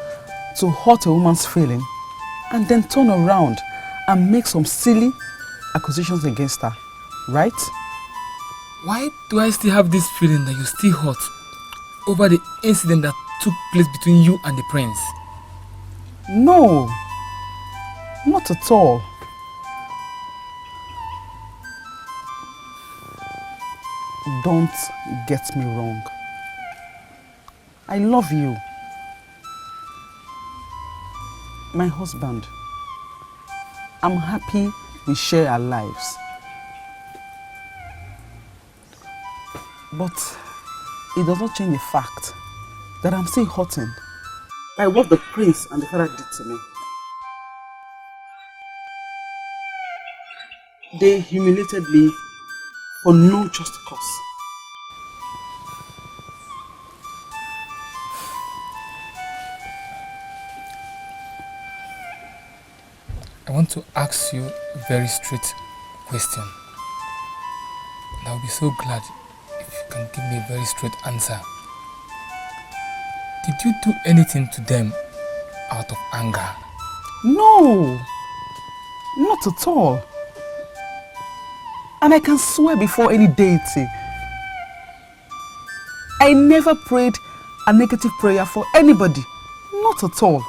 to hurt a woman's feeling and then turn around and make some silly accusations against her, right? Why do I still have this feeling that you're still hurt over the incident that took place between you and the prince? No, not at all. Don't get me wrong. I love you. My husband. I'm happy we share our lives. But it does not change the fact that I'm still hurting by what the prince and the father did to me. They humiliated me for no just cause. I want to ask you a very straight question. And I'll be so glad if you can give me a very straight answer. Did you do anything to them out of anger? No, not at all. And I can swear before any deity, I never prayed a negative prayer for anybody. Not at all.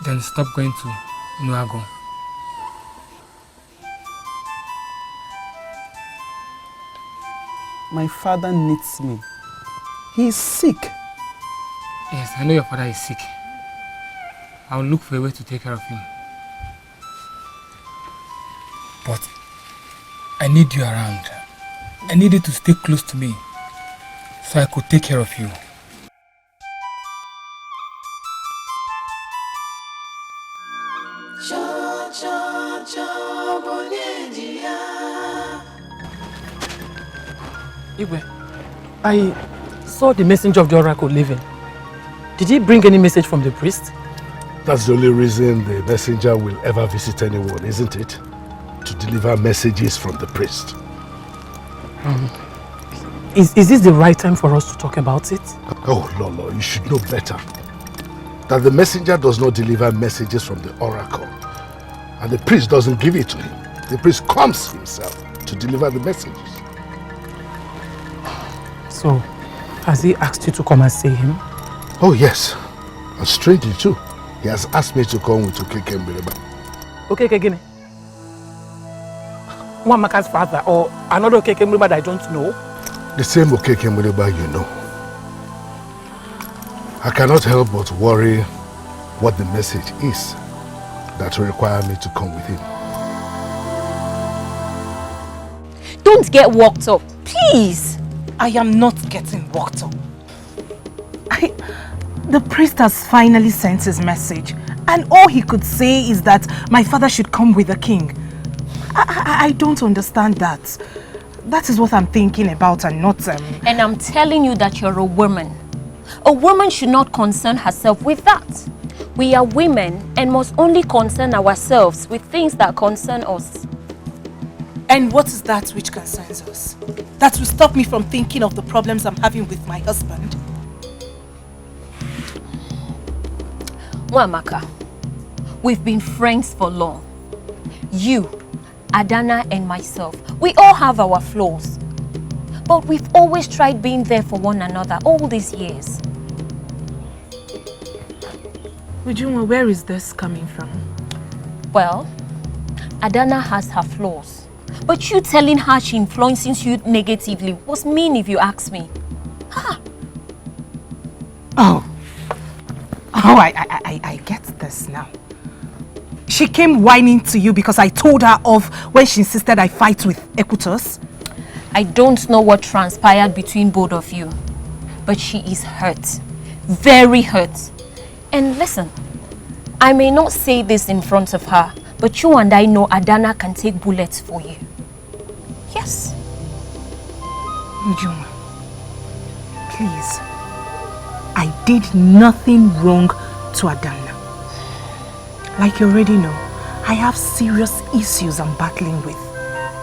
Then stop going to Nuago. My father needs me. He is sick. Yes, I know your father is sick. I'll look for a way to take care of him. But I need you around. I need you to stay close to me so I could take care of you. Igwe, I saw the messenger of the oracle leaving. Did he bring any message from the priest? That's the only reason the messenger will ever visit anyone, isn't it? To deliver messages from the priest. Is this the right time for us to talk about it? Oh, Lolo, you should know better. That the messenger does not deliver messages from the oracle. And the priest doesn't give it to him. The priest comes himself to deliver the messages. So, has he asked you to come and see him? Oh, yes. And strangely too, he has asked me to come with Okeke Mbireba. Okeke Gine? Nwamaka's father or another Okeke Mbireba that I don't know? The same Okeke Mbireba you know. I cannot help but worry what the message is that will require me to come with him. Don't get worked up, please. I am not getting worked up. The priest has finally sent his message, and all he could say is that my father should come with the king. I don't understand that. That is what I'm thinking about and not... And I'm telling you that you're a woman. A woman should not concern herself with that. We are women and must only concern ourselves with things that concern us. And what is that which concerns us? That will stop me from thinking of the problems I'm having with my husband? Wamaka, we've been friends for long. You, Adana and myself, we all have our flaws. But we've always tried being there for one another all these years. Ujunwa, where is this coming from? Well, Adana has her flaws. But you telling her she influences you negatively was mean if you ask me. Huh. Oh, I get this now. She came whining to you because I told her off when she insisted I fight with Ekutos. I don't know what transpired between both of you, but she is hurt. Very hurt. And listen, I may not say this in front of her, but you and I know Adana can take bullets for you. Yes. Ujunwa, please. I did nothing wrong to Adana. Like you already know, I have serious issues I'm battling with.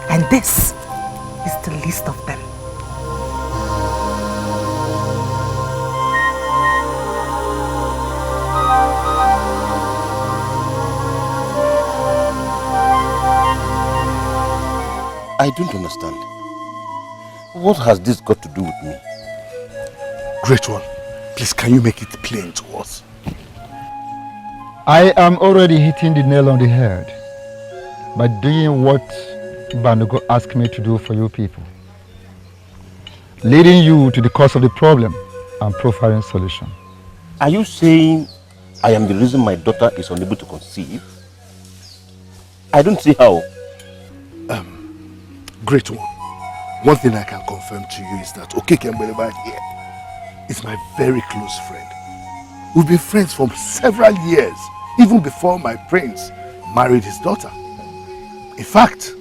And this is the least of them. I don't understand. What has this got to do with me? Great one, please can you make it plain to us? I am already hitting the nail on the head by doing what Banugo asked me to do for you people. Leading you to the cause of the problem and profiling solution. Are you saying I am the reason my daughter is unable to conceive? I don't see how. Great one. One thing I can confirm to you is that Okekembeleba here is my very close friend. We've been friends for several years, even before my prince married his daughter. In fact,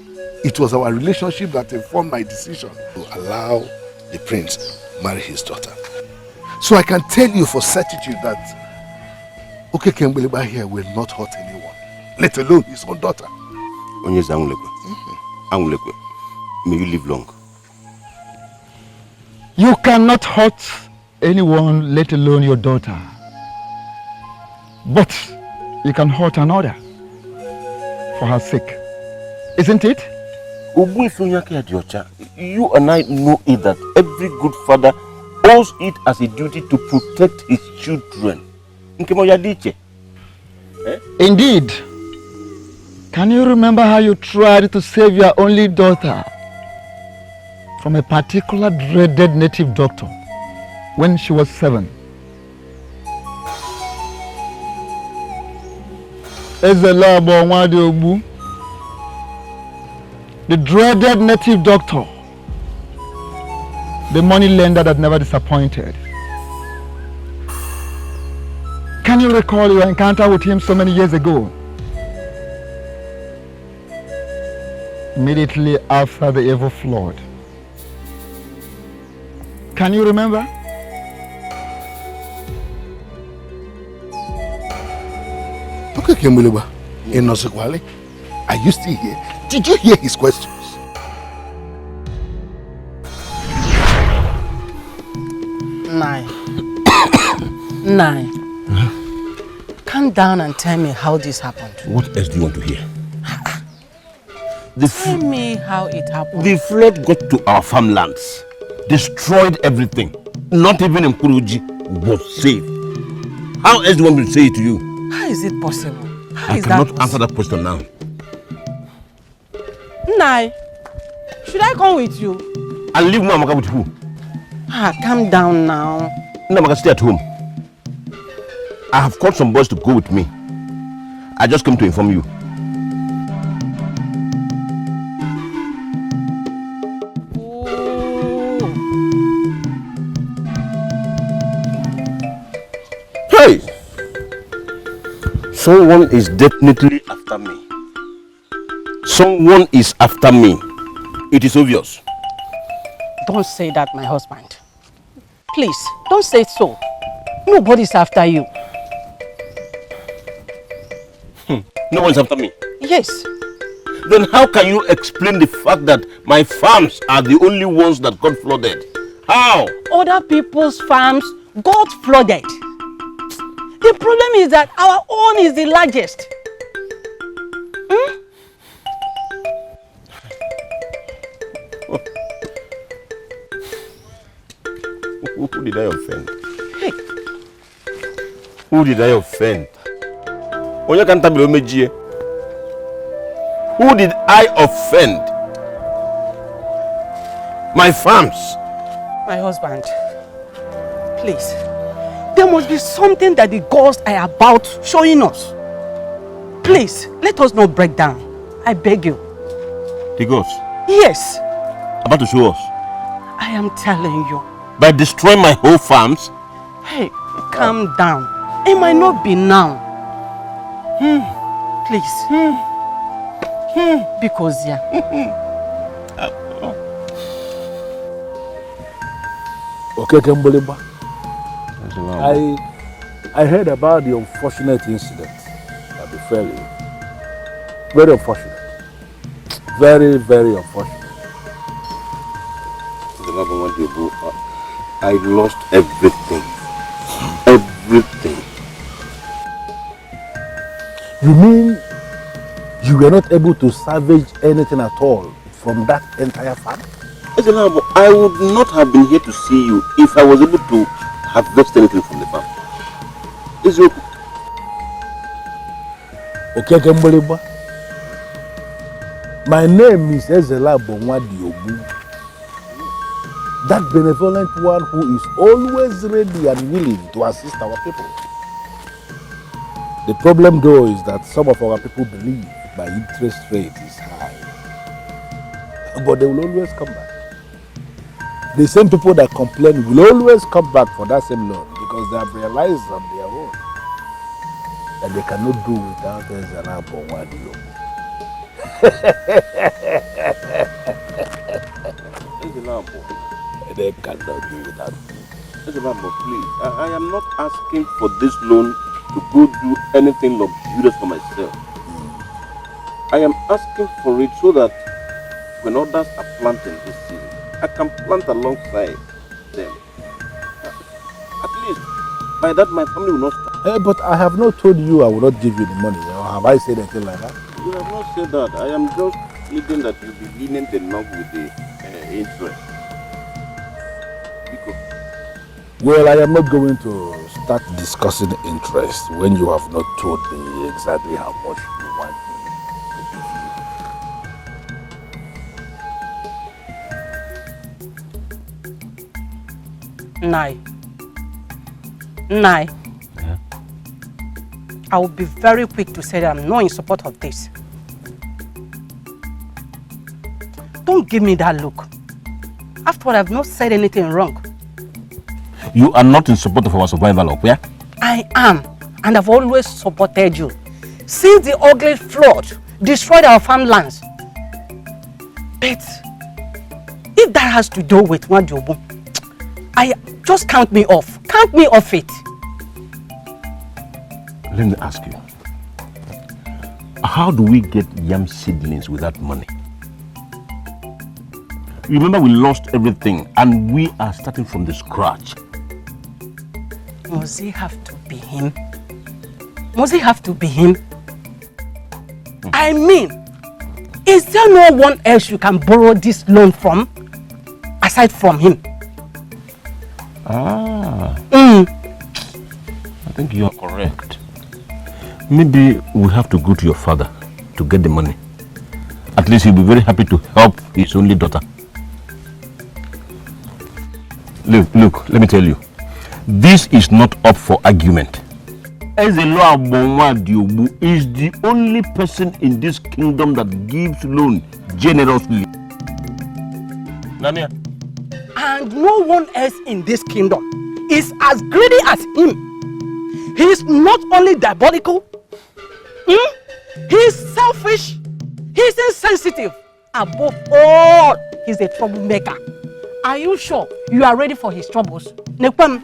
it was our relationship that informed my decision to allow the prince marry his daughter. So I can tell you for certitude that Okekembeleba here will not hurt anyone, let alone his own daughter. May you live long. You cannot hurt anyone, let alone your daughter. But you can hurt another for her sake. Isn't it? You and I know it that every good father owes it as a duty to protect his children. Indeed. Can you remember how you tried to save your only daughter from a particular dreaded native doctor when she was 7? The dreaded native doctor, the money lender that never disappointed. Can you recall your encounter with him so many years ago? Immediately after the evil flood. Can you remember? Okay, Kemuleba, in Nosekwale, are you still here? Did you hear his questions? Nine. Calm down and tell me how this happened. What else do you want to hear? Tell me how it happened. The flood got to our farmlands, destroyed everything. Not even Nkuruji was saved. How else do you want me to say it to you? How is it possible? How I is cannot that answer that question now. Nai, should I come with you? I'll leave Mamaka with who? Calm down now. Namaka, stay at home. I have called some boys to go with me. I just came to inform you. Hey! Someone is definitely after me. Someone is after me. It is obvious. Don't say that, my husband. Please, don't say so. Nobody's after you. No one's after me? Yes. Then how can you explain the fact that my farms are the only ones that got flooded? How? Other people's farms got flooded. The problem is that our own is the largest. Who did I offend? Hey. Who did I offend? Who did I offend? My farms. My husband, please. There must be something that the gods are about showing us. Please, let us not break down. I beg you. The gods? Yes. About to show us? I am telling you. By destroying my whole farms? Hey, calm down. It might not be now. Please. Because, yeah. Okay, Kemboliba. I heard about the unfortunate incident that befell you. Very unfortunate. Very, very unfortunate. I lost everything. Everything. You mean you were not able to salvage anything at all from that entire farm? I would not have been here to see you if I was able to harvest anything from the farm. Okay, Kemboliba. My name is Ezela Bonwadiobu. That benevolent one who is always ready and willing to assist our people. The problem though is that some of our people believe my interest rate is high. But they will always come back. The same people that complain will always come back for that same loan because they have realized on their own that they cannot do without Ezela Bonwadiobu. They cannot do without me. Please, I am not asking for this loan to go do anything luxurious for myself. I am asking for it so that when others are planting this season, I can plant alongside them. At least by that my family will not stop. Hey, but I have not told you I will not give you the money. Or have I said anything like that? You have not said that. I am just needing that you be lenient enough with the interest. Well, I am not going to start discussing interest when you have not told me exactly how much you want me to give you. Nai. Yeah. I will be very quick to say that I'm not in support of this. Don't give me that look. After all, I've not said anything wrong. You are not in support of our survival, yeah? I am, and I've always supported you. Since the ugly flood destroyed our farmlands. But if that has to do with Nwadiobu, just count me off. Count me off it. Let me ask you. How do we get yam seedlings without money? Remember, we lost everything and we are starting from the scratch. Must it have to be him? Must it have to be him? I mean, is there no one else you can borrow this loan from aside from him? I think you are correct. Maybe we have to go to your father to get the money. At least he'll be very happy to help his only daughter. Look, let me tell you. This is not up for argument. Ezelo Bonwadiobu is the only person in this kingdom that gives loan generously. Nania. And no one else in this kingdom is as greedy as him. He is not only diabolical, he is selfish, he is insensitive. Above all, he is a troublemaker. Are you sure you are ready for his troubles? Nekwem,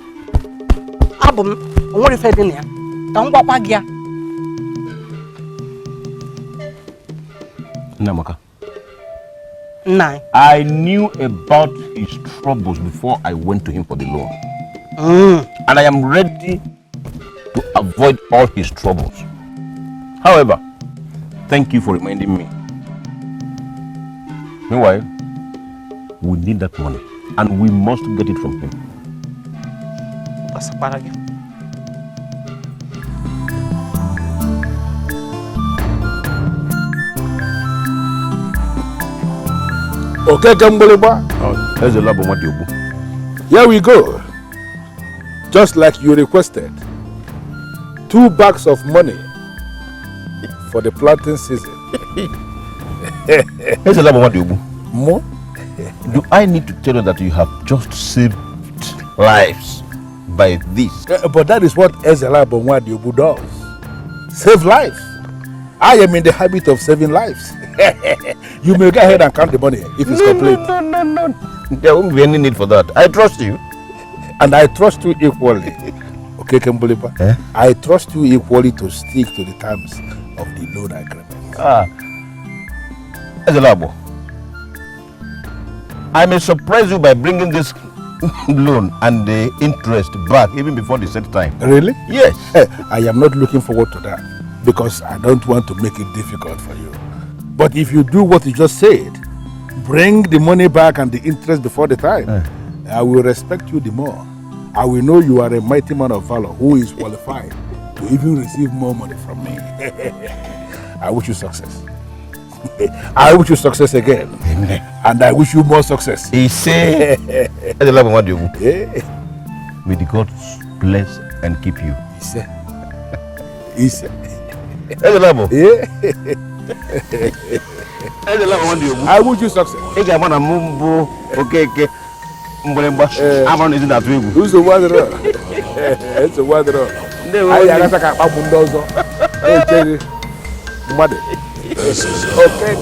Abum, what if I didn't? Namaka. Nine. I knew about his troubles before I went to him for the loan. And I am ready to avoid all his troubles. However, thank you for reminding me. Meanwhile, we need that money and we must get it from him. Okay, Kamboleba. Here we go. Just like you requested. 2 bags of money for the planting season. More? Do I need to tell you that you have just saved lives by this? But that is what Ezela Bonwadiobu does. Save lives. I am in the habit of saving lives. You may go ahead and count the money if it's complete. No. There won't be any need for that. I trust you. And I trust you equally. Okay, Kemboliba? I trust you equally to stick to the terms of the loan agreement. Ezelabo, I may surprise you by bringing this loan and the interest back even before the set time. Really? Yes. I am not looking forward to that because I don't want to make it difficult for you. But if you do what you just said, bring the money back and the interest before the time, I will respect you the more. I will know you are a mighty man of valor who is qualified to even receive more money from me. I wish you success. I wish you success again. Amen. And I wish you more success. He said, May the gods bless and keep you. He said. I wish you success. Okay. Amon isn't that way. Who's the weather? It's a weather. I got a bundozo. Mother. Okay,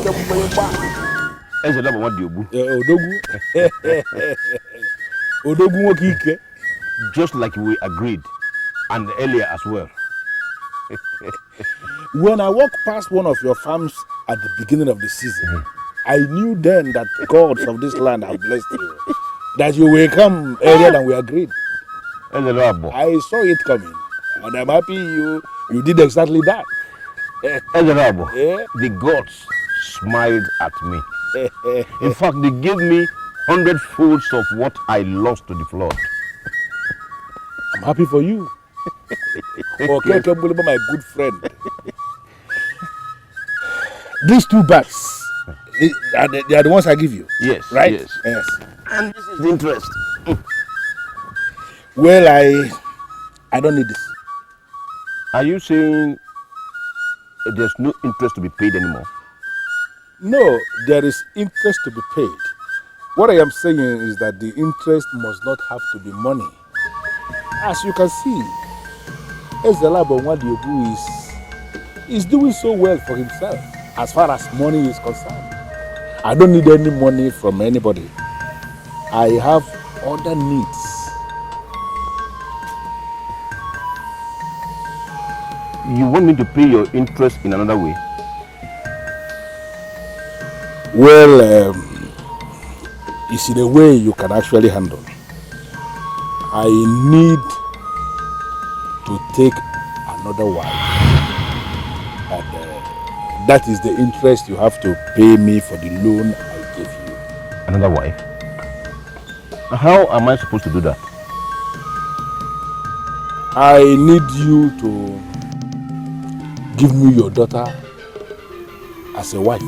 Odogu. Just like we agreed, and earlier as well. When I walked past one of your farms at the beginning of the season, I knew then that gods of this land have blessed you. That you will come earlier than we agreed. I saw it coming, and I'm happy you did exactly that. The gods smiled at me. In fact, they gave me 100 folds of what I lost to the flood. I'm happy for you. Okay, my good friend. These 2 bags, they are the ones I give you. Yes. Right? Yes. And this is the interest. Well, I don't need this. Are you saying there's no interest to be paid anymore? No, there is interest to be paid. What I am saying is that the interest must not have to be money. As you can see, Ezelabo Nwadiobu is doing so well for himself as far as money is concerned. I don't need any money from anybody. I have other needs. You want me to pay your interest in another way? Well, it's in a way you can actually handle. I need to take another wife. And that is the interest you have to pay me for the loan I gave you. Another wife? How am I supposed to do that? I need you to give me your daughter as a wife.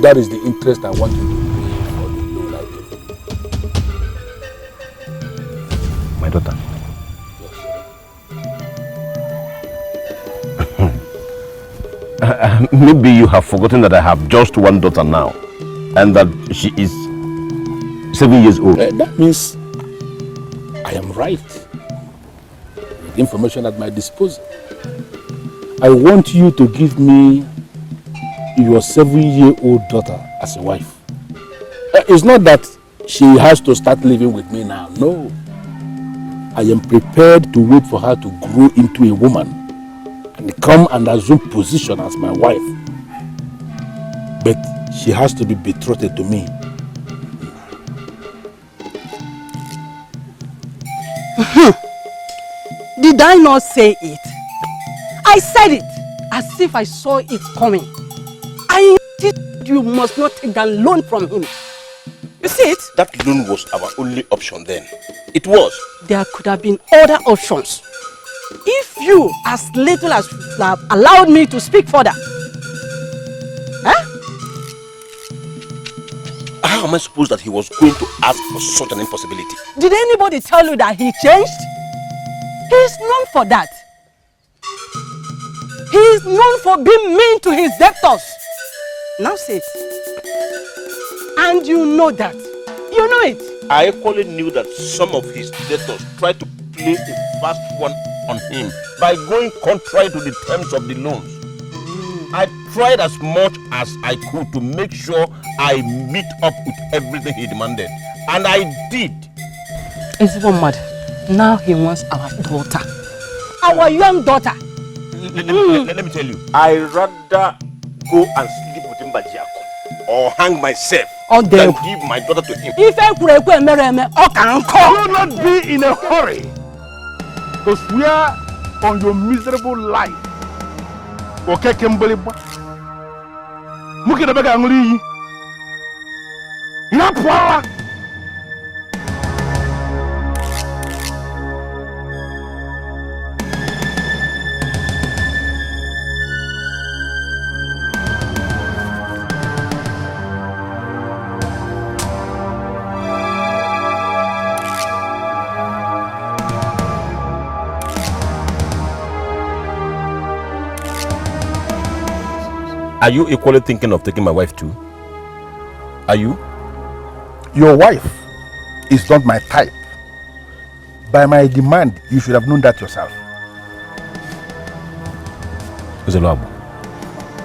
That is the interest I want you to pay for the loan I gave you. My daughter? Maybe you have forgotten that I have just one daughter now and that she is 7 years old. That means I am right. With information at my disposal. I want you to give me your 7-year-old daughter as a wife. It's not that she has to start living with me now. No. I am prepared to wait for her to grow into a woman and come and assume position as my wife. But she has to be betrothed to me. Did I not say it? I said it as if I saw it coming. I insisted you must not take that loan from him. You see it? That loan was our only option then. It was. There could have been other options. If you, as little as you have allowed me to speak further. Huh? How am I supposed that he was going to ask for such an impossibility? Did anybody tell you that he changed? He is known for that. He is known for being mean to his debtors. Now say it. And you know that. You know it. I equally knew that some of his debtors tried to play a fast one on him by going contrary to the terms of the loans. I tried as much as I could to make sure I meet up with everything he demanded. And I did. It's even mad. Now he wants our daughter. Our young daughter. Let me tell you. I rather go and sleep with him or hang myself than give my daughter to him. Do not be in a hurry to swear on your miserable life. Okay, Kimberly. Look at the bag of not power. Are you equally thinking of taking my wife too? Are you? Your wife is not my type. By my demand, you should have known that yourself. Ugezu,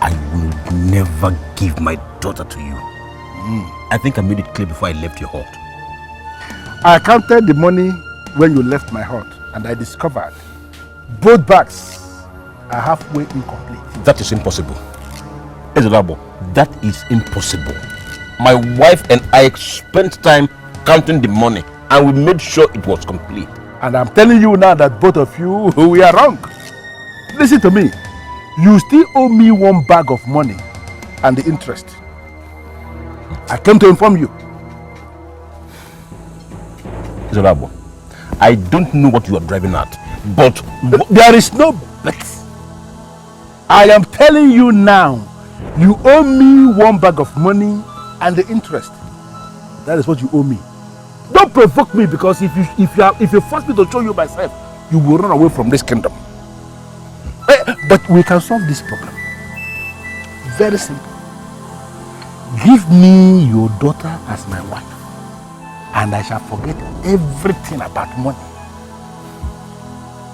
I will never give my daughter to you. I think I made it clear before I left your hut. I counted the money when you left my hut and I discovered both bags are halfway incomplete. That is impossible. Ugezu, that is impossible. My wife and I spent time counting the money and we made sure it was complete. And I'm telling you now that both of you, we are wrong. Listen to me. You still owe me one bag of money and the interest. I came to inform you. Ugezu, I don't know what you are driving at, but there is no but. I am telling you now, you owe me one bag of money and the interest. That is what you owe me. Don't provoke me, because if you force me to show you myself, you will run away from this kingdom. But we can solve this problem. Very simple. Give me your daughter as my wife, and I shall forget everything about money.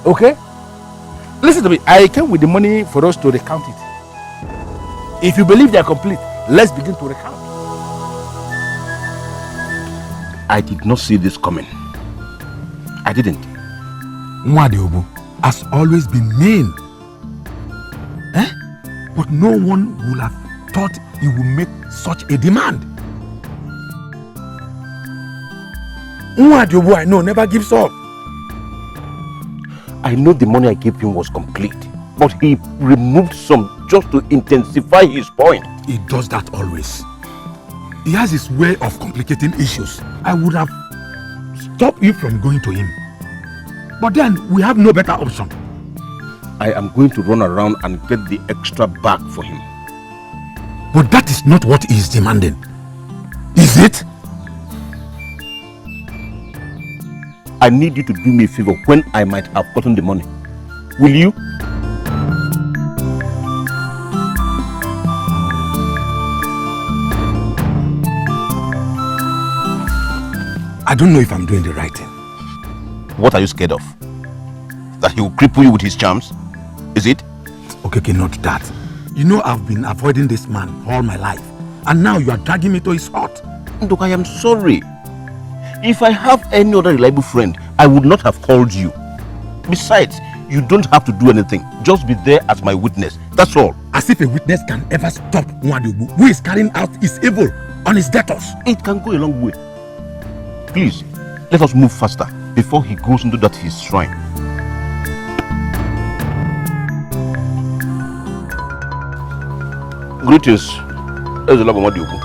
Okay? Listen to me. I came with the money for us to recount it. If you believe they are complete, let's begin to recount. I did not see this coming. I didn't. Nwadiobu has always been mean. But no one would have thought he would make such a demand. Nwadiobu, I know, never gives up. I know the money I gave him was complete, but he removed some just to intensify his point. He does that always. He has his way of complicating issues. I would have stopped you from going to him. But then we have no better option. I am going to run around and get the extra back for him. But that is not what he is demanding. Is it? I need you to do me a favor when I might have gotten the money. Will you? I don't know if I'm doing the right thing. What are you scared of? That he will cripple you with his charms? Is it? Okay, not that. You know I've been avoiding this man all my life. And now you are dragging me to his hut. Look, I am sorry. If I have any other reliable friend, I would not have called you. Besides, you don't have to do anything. Just be there as my witness. That's all. As if a witness can ever stop Nwadiobu, who is carrying out his evil on his debtors. It can go a long way. Please, let us move faster before he goes into that his shrine. Greetings, Ezelabo Madiobu.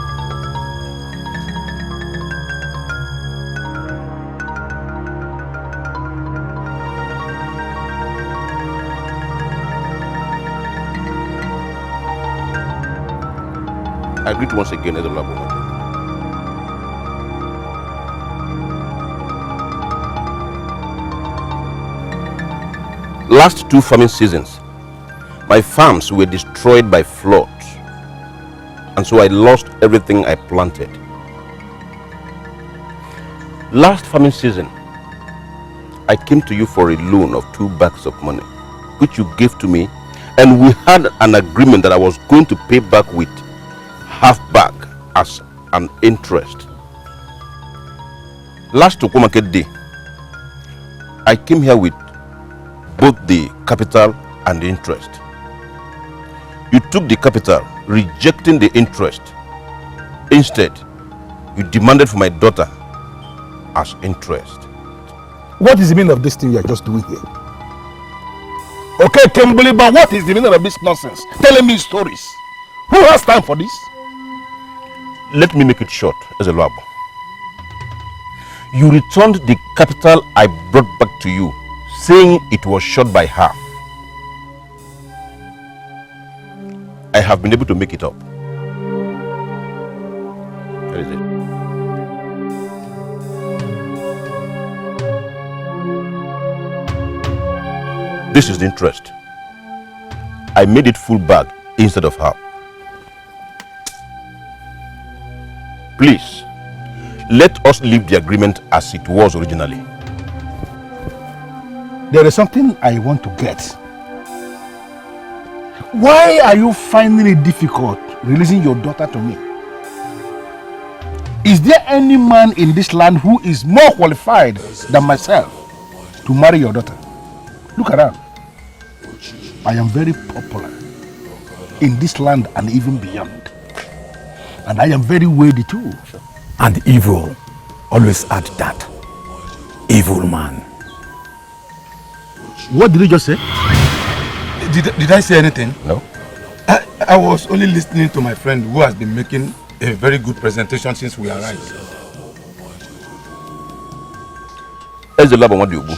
I greet once again, Ezelabo Madiobu. Last 2 farming seasons, my farms were destroyed by floods, and so I lost everything I planted. Last farming season, I came to you for a loan of 2 bags of money, which you gave to me, and we had an agreement that I was going to pay back with half bag as an interest. Last Oko Market day, I came here with both the capital and the interest. You took the capital, rejecting the interest. Instead, you demanded for my daughter as interest. What is the meaning of this thing you are just doing here? Okay, Kimberly, but what is the meaning of this nonsense? Telling me stories. Who has time for this? Let me make it short, Ezelabo. You returned the capital I brought back to you, saying it was short by half. I have been able to make it up. That is it. This is the interest. I made it full bag instead of half. Please, let us leave the agreement as it was originally. There is something I want to get. Why are you finding it difficult releasing your daughter to me? Is there any man in this land who is more qualified than myself to marry your daughter? Look around. I am very popular in this land and even beyond. And I am very worthy too. And evil, always add that. Evil man. What did you just say? Did I say anything? No. I was only listening to my friend who has been making a very good presentation since we arrived. Ezelabo Madiobu,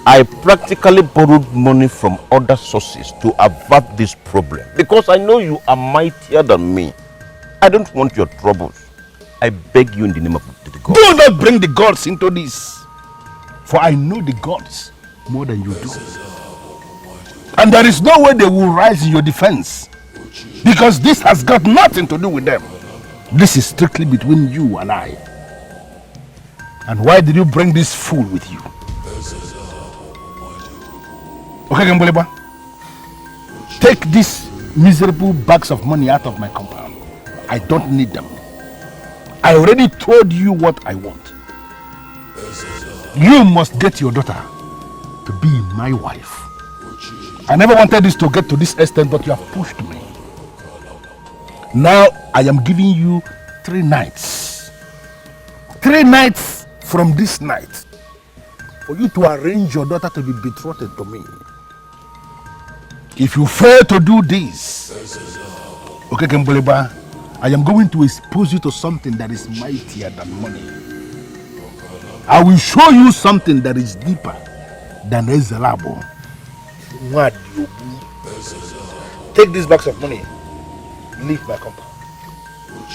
I practically borrowed money from other sources to avert this problem because I know you are mightier than me. I don't want your troubles. I beg you in the name of the gods. Do not bring the gods into this, for I know the gods more than you do. And there is no way they will rise in your defense, because this has got nothing to do with them. This is strictly between you and I. And why did you bring this fool with you? Okay, Gamboleba, take these miserable bags of money out of my compound. I don't need them. I already told you what I want. You must get your daughter to be my wife. I never wanted this to get to this extent, but you have pushed me. Now I am giving you 3 nights. 3 nights from this night for you to arrange your daughter to be betrothed to me. If you fail to do this, okay, Kemboleba, I am going to expose you to something that is mightier than money. I will show you something that is deeper than Ezelabo. Take these bags of money. Leave my compound.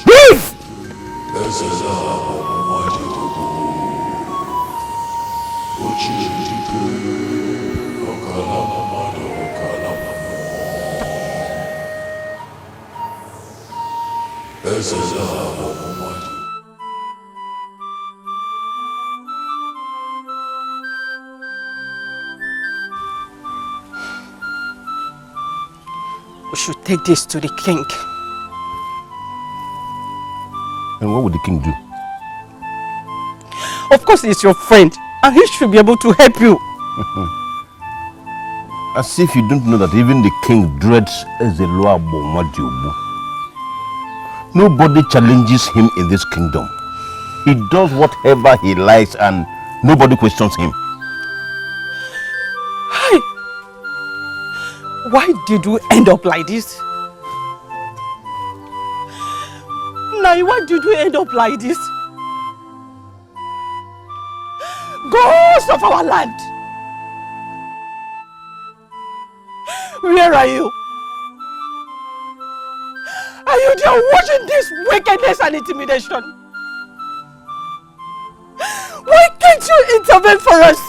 Leave! We should take this to the king. And what would the king do? Of course, he's your friend, and he should be able to help you. As if you don't know that even the king dreads Ezelabo Madiobu. Nobody challenges him in this kingdom. He does whatever he likes and nobody questions him. Hi. Why did you end up like this? Nai, why did we end up like this? Ghosts of our land! Where are you? Are you there watching this wickedness and intimidation? Why can't you intervene for us?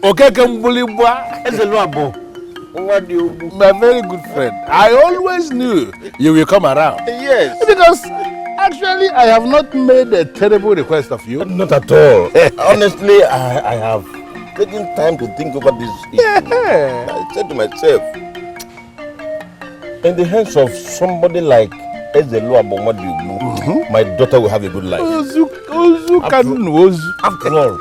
Okay, my very good friend. I always knew you will come around. Yes. Because actually I have not made a terrible request of you. Not at all. Honestly, I have taken time to think over this issue. Yeah. I said to myself, in the hands of somebody like Ezelu Abomadiubu, my daughter will have a good life. After all,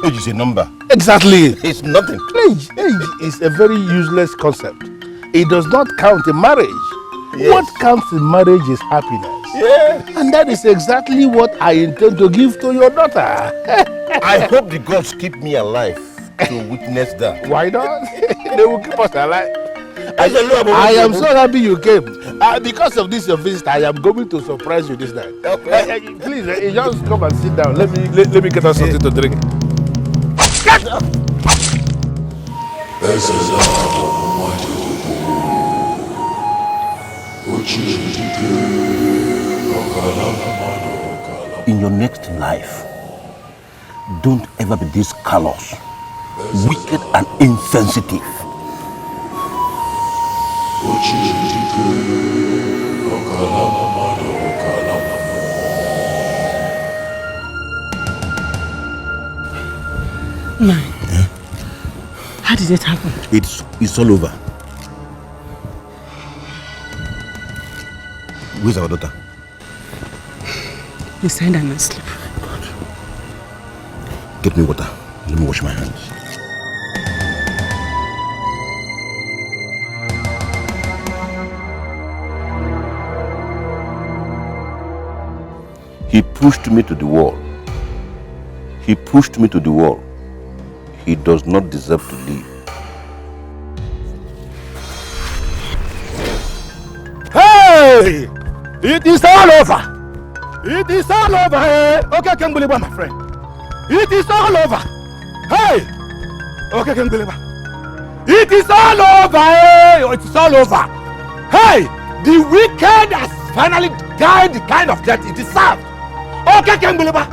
age is a number. Exactly. It's nothing. Age is a very useless concept. It does not count in marriage. Yes. What counts in marriage is happiness. Yeah. And that is exactly what I intend to give to your daughter. I hope the gods keep me alive to witness that. Why not? They will keep us alive. I am so happy you came. Because of this your visit, I am going to surprise you this night. Okay. Please, just come and sit down. Let me get us something to drink. In your next life, don't ever be this callous, wicked and insensitive. How did it happen? It's all over. Where's our daughter? You send her asleep. Get me water. Let me wash my hands. He pushed me to the wall. He pushed me to the wall. He does not deserve to live. Hey! It is all over! It is all over, hey! Okay, Kembuleba, my friend. It is all over! Hey! Okay, Kembuleba. It is all over, hey! It is all over! Hey! The wicked has finally died the kind of death it deserved! Okay, Kembuleba.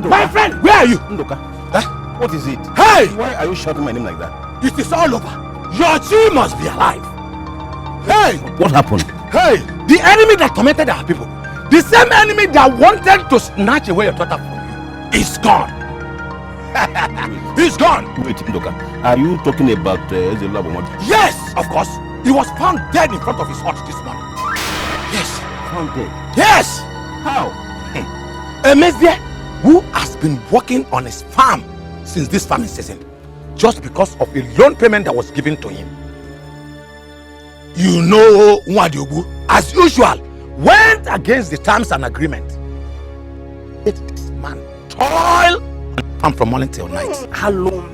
My friend, where are you? Ndoka. Huh? What is it? Hey! Why are you shouting my name like that? It is all over. Your chi must be alive. Hey! What happened? Hey! The enemy that tormented our people, the same enemy that wanted to snatch away your daughter from you, is gone. He's gone. Wait, Ndoka. Are you talking about Ezelu Abomadi? Yes, of course. He was found dead in front of his hut this morning. Yes. Found dead? Yes. How? A Mesdia who has been working on his farm since this farming season, just because of a loan payment that was given to him. You know, Nwadiobu, as usual, went against the terms and agreement. This man toil and from morning till night. Hello,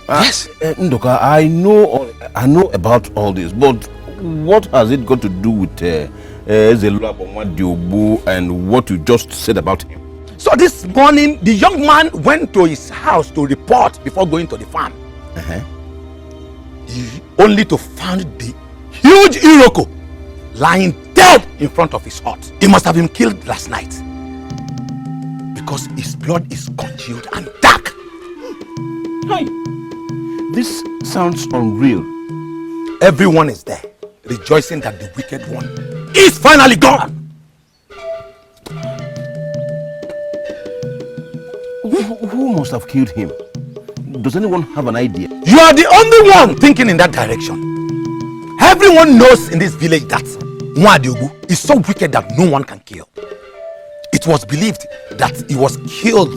Yes. Ndoka, I know about all this, but what has it got to do with Ezelu Abomadi and what you just said about him? So this morning, the young man went to his house to report before going to the farm. Only to find the huge Iroko lying dead in front of his hut. He must have been killed last night because his blood is congealed and dark. Hi. This sounds unreal. Everyone is there, rejoicing that the wicked one is finally gone. Who must have killed him? Does anyone have an idea? You are the only one thinking in that direction. Everyone knows in this village that Nwadiobu is so wicked that no one can kill. It was believed that he was killed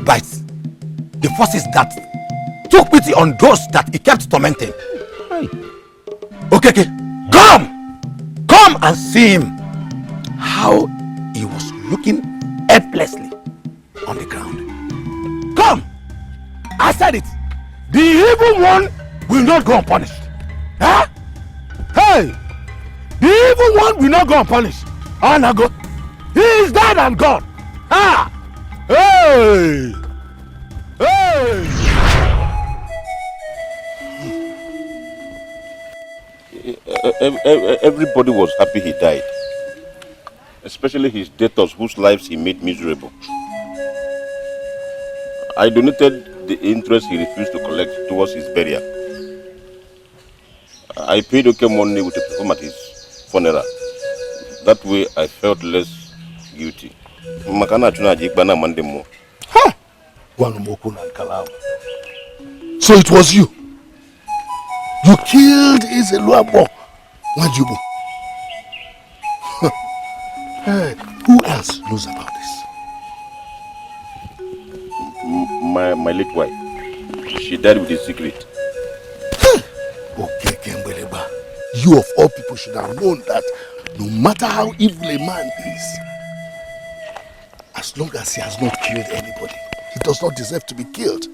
by the forces that took pity on those that he kept tormenting. Okay, come and see him. How he was looking helplessly on the ground. Come! I said it. The evil one will not go unpunished. Huh? Hey! The evil one will not go unpunished. Anago. He is dead and gone. Ah! Hey! Hey! Everybody was happy he died. Especially his debtors whose lives he made miserable. I donated the interest he refused to collect towards his burial. I paid okay money with a perform at his funeral. That way I felt less guilty. Makana chuna jikbana mande mo. Ha! So it was you. You killed Izeluabo Wajubu. Hey, who else knows about this? My late wife. She died with a secret. Okay, Kembeleba. You of all people should have known that no matter how evil a man is, as long as he has not killed anybody, he does not deserve to be killed.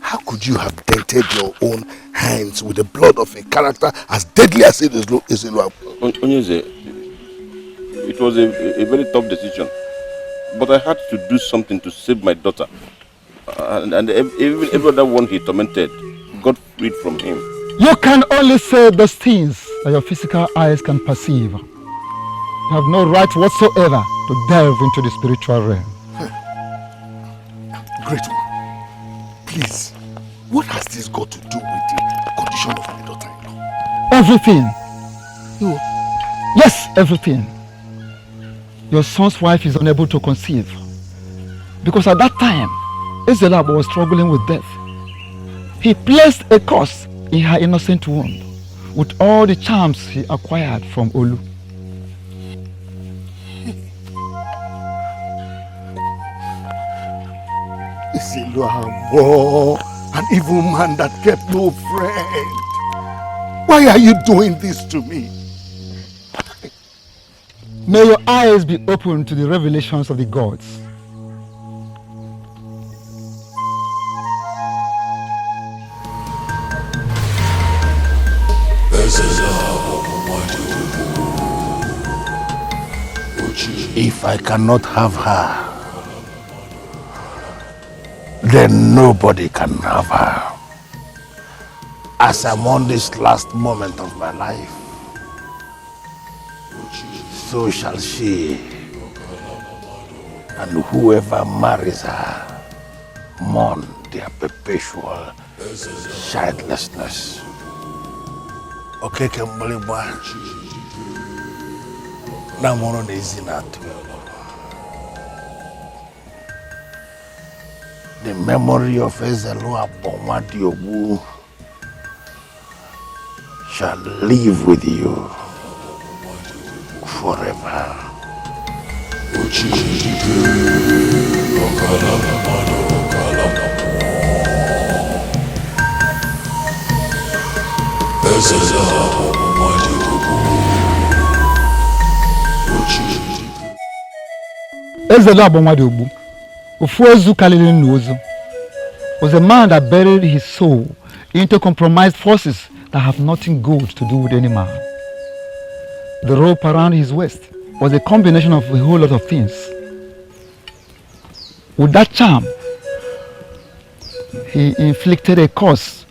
How could you have dented your own hands with the blood of a character as deadly as it is Izeluabo? Onyeze, it was a very tough decision. But I had to do something to save my daughter. And even every other one he tormented got freed from him. You can only say those things that your physical eyes can perceive. You have no right whatsoever to delve into the spiritual realm. Great one. Please, what has this got to do with the condition of my daughter-in-law? Everything. No. Yes, everything. Your son's wife is unable to conceive. Because at that time, Izelab was struggling with death. He placed a curse in her innocent womb with all the charms he acquired from Olu. Izelabo, an evil man that kept no friend. Why are you doing this to me? May your eyes be open to the revelations of the gods. If I cannot have her, then nobody can have her. As I'm on this last moment of my life, so shall she. And whoever marries her mourn their perpetual childlessness. Okay, Kembaliba. Namono Nezinatu. The memory of Ezelua Bomadiobu shall live with you forever. Ezelua Bomadiobu, Ugezu Kalilin Nuzu, was a man that buried his soul into compromised forces that have nothing good to do with any man. The rope around his waist was a combination of a whole lot of things. With that charm, he inflicted a curse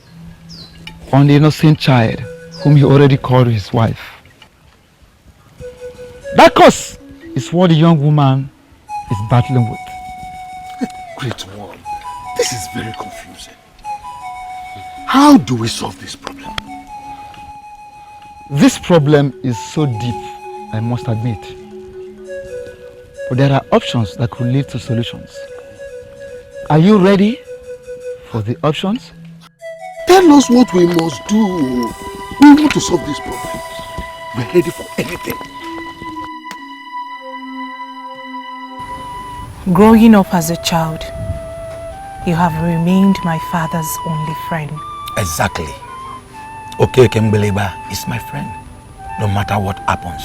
on the innocent child whom he already called his wife. That curse is what the young woman is battling with. Great one, this is very confusing. How do we solve this problem? This problem is so deep, I must admit. But there are options that could lead to solutions. Are you ready for the options? Tell us what we must do. We want to solve this problem. We're ready for anything. Growing up as a child, you have remained my father's only friend. Exactly. Okay, Kembeleba is my friend. No matter what happens,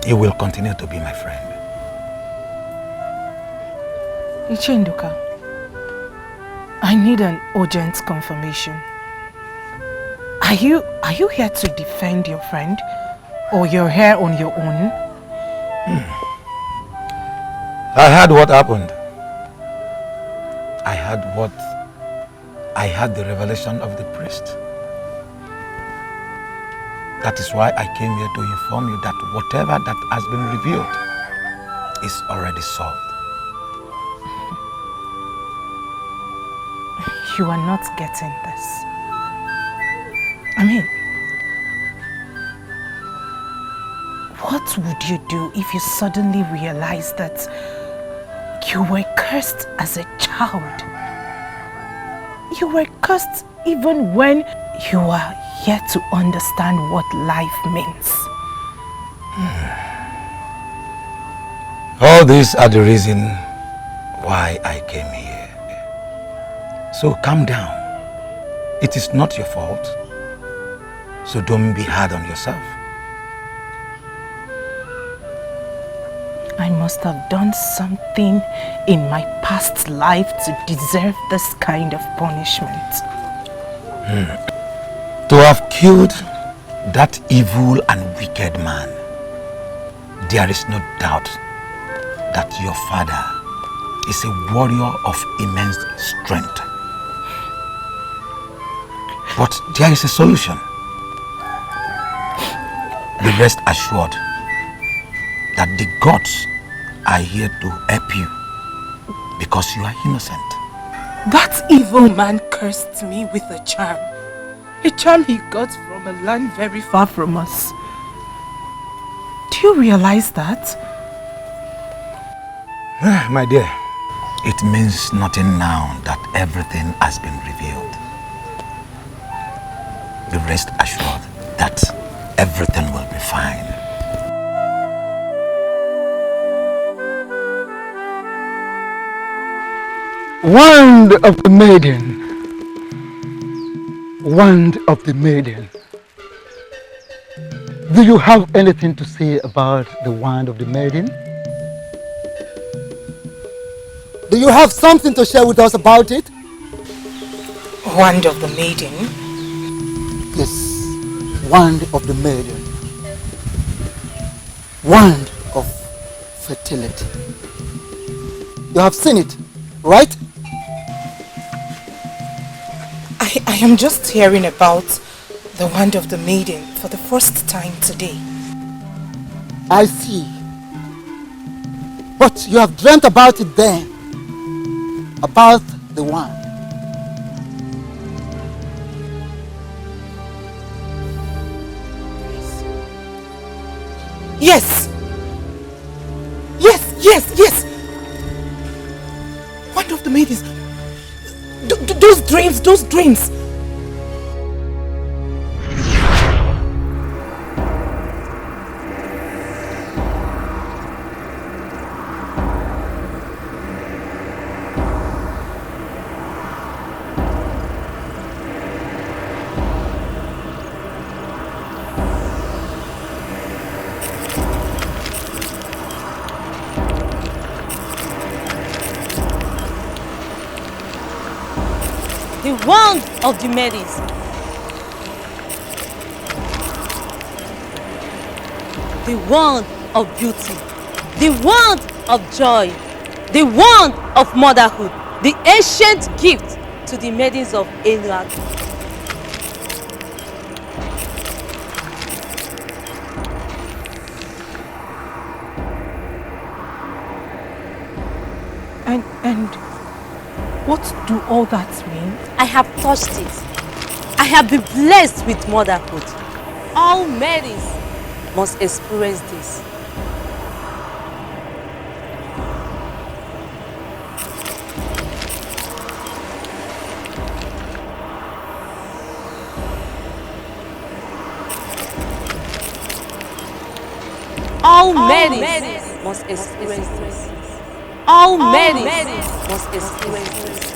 he will continue to be my friend. Ichenduka, I need an urgent confirmation. Are you here to defend your friend? Or you're here on your own? I heard what happened. I had the revelation of the priest. That is why I came here to inform you that whatever that has been revealed is already solved. You are not getting this. I mean, what would you do if you suddenly realized that you were cursed as a child? You were cursed even when you are yet to understand what life means. All these are the reason why I came here. So calm down. It is not your fault. So don't be hard on yourself. I must have done something in my past life to deserve this kind of punishment. To have killed that evil and wicked man, there is no doubt that your father is a warrior of immense strength. But there is a solution. Be rest assured that the gods are here to help you because you are innocent. That evil man cursed me with a charm he got from a land very far from us. Do you realize that? My dear, it means nothing now that everything has been revealed. Be rest assured that everything will be fine. Wand of the maiden. Wand of the maiden. Do you have anything to say about the wand of the maiden? Do you have something to share with us about it? Wand of the maiden? Yes, wand of the maiden. Wand of fertility. You have seen it, right? I am just hearing about the wand of the maiden for the first time today. I see. But you have dreamt about it then. About the wand. Yes! Yes, yes, yes! Wand of the maidens. Those dreams! The wand of the maidens. The wand of beauty. The wand of joy. The wand of motherhood. The ancient gift to the maidens of Enuag. And what do all that mean? I have touched it. I have been blessed with motherhood. All maidens must experience this. All maidens must experience this. All maidens must experience this.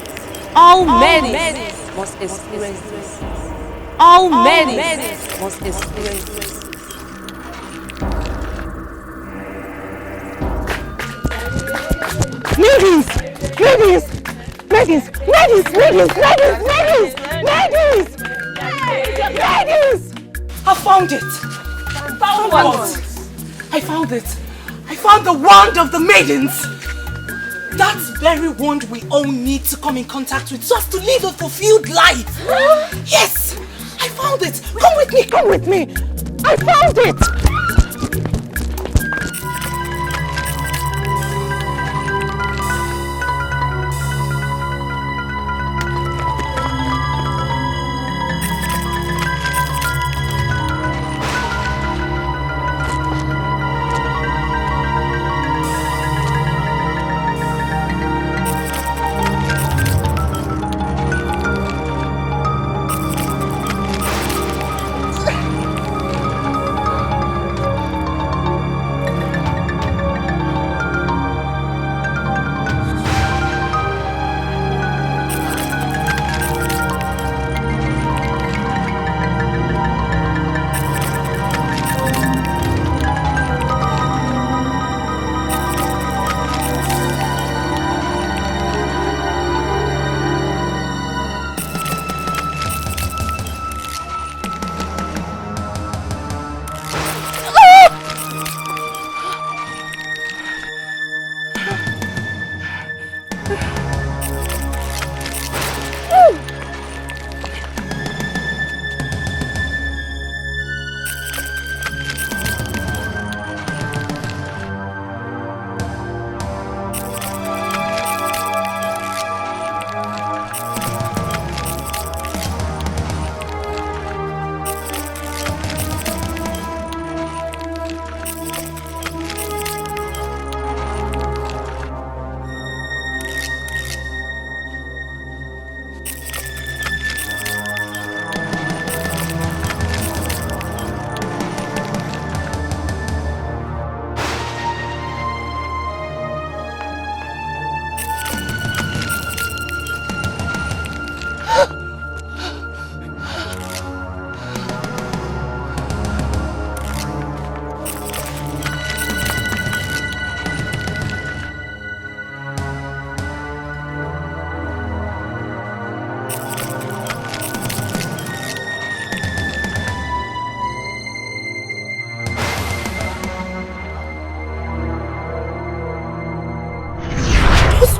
All maidens must experience this. All maidens must experience this. Maidens! Maidens! I found it! Found what? I found it! I found the wand of the maidens! That very wand we all need to come in contact with just to live a fulfilled life! Yes! I found it! Come with me! I found it!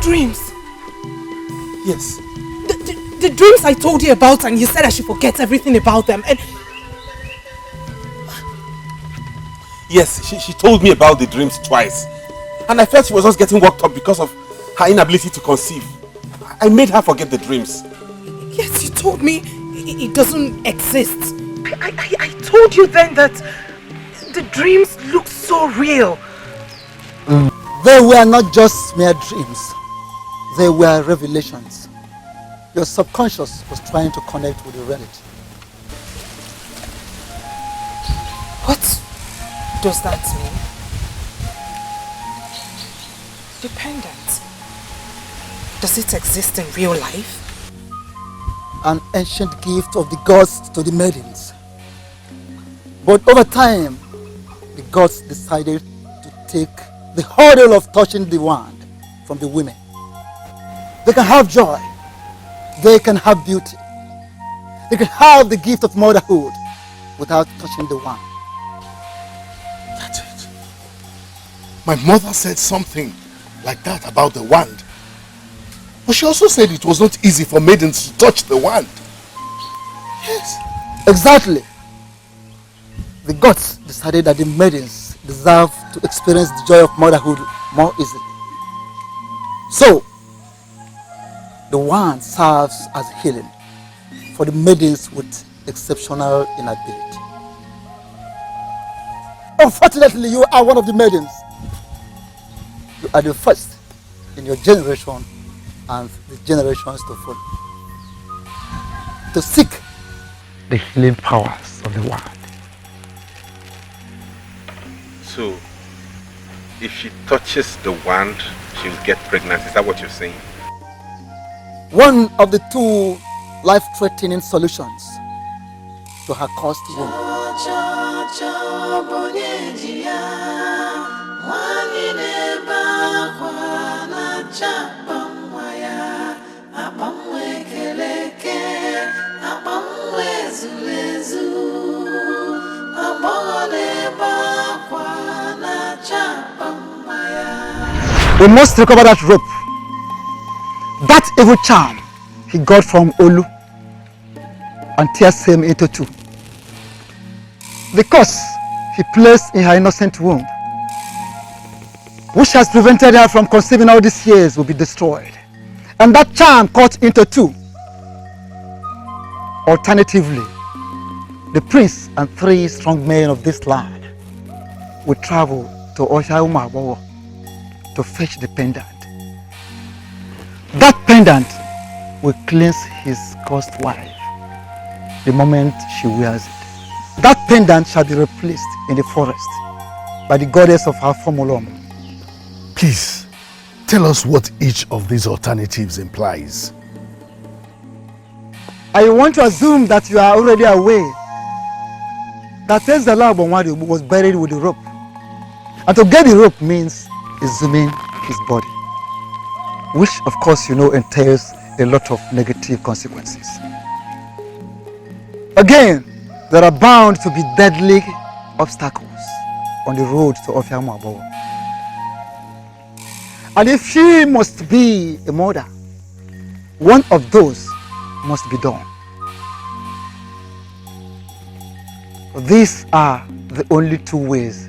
Dreams? Yes. The dreams I told you about, and you said I should forget everything about them, and... Yes, she told me about the dreams twice. And I felt she was just getting worked up because of her inability to conceive. I made her forget the dreams. Yes, you told me it doesn't exist. I told you then that the dreams look so real. They were not just mere dreams. They were revelations. Your subconscious was trying to connect with the reality. What does that mean? Dependent. Does it exist in real life? An ancient gift of the gods to the maidens. But over time, the gods decided to take the hurdle of touching the wand from the women. They can have joy. They can have beauty. They can have the gift of motherhood without touching the wand. That's it. My mother said something like that about the wand. But she also said it was not easy for maidens to touch the wand. Yes. Exactly. The gods decided that the maidens deserve to experience the joy of motherhood more easily. So, the wand serves as healing for the maidens with exceptional inability. Unfortunately, you are one of the maidens. You are the first in your generation and the generations to follow to seek the healing powers of the wand. So, if she touches the wand, she'll get pregnant. Is that what you're saying? One of the two life-threatening solutions to her cursed womb. We must recover that rope. That evil charm he got from Olu and tears him into two. The curse he placed in her innocent womb, which has prevented her from conceiving all these years, will be destroyed. And that charm cut into two. Alternatively, the prince and 3 strong men of this land will travel to ObiagO to fetch the pendant. That pendant will cleanse his cursed wife the moment she wears it. That pendant shall be replaced in the forest by the goddess of our formula. Please, tell us what each of these alternatives implies. I want to assume that you are already aware that Ezala Obonwari was buried with the rope. And to get the rope means exhuming his body, which of course you know entails a lot of negative consequences. Again, there are bound to be deadly obstacles on the road to ObiagO. And if she must be a mother, one of those must be done. These are the only 2 ways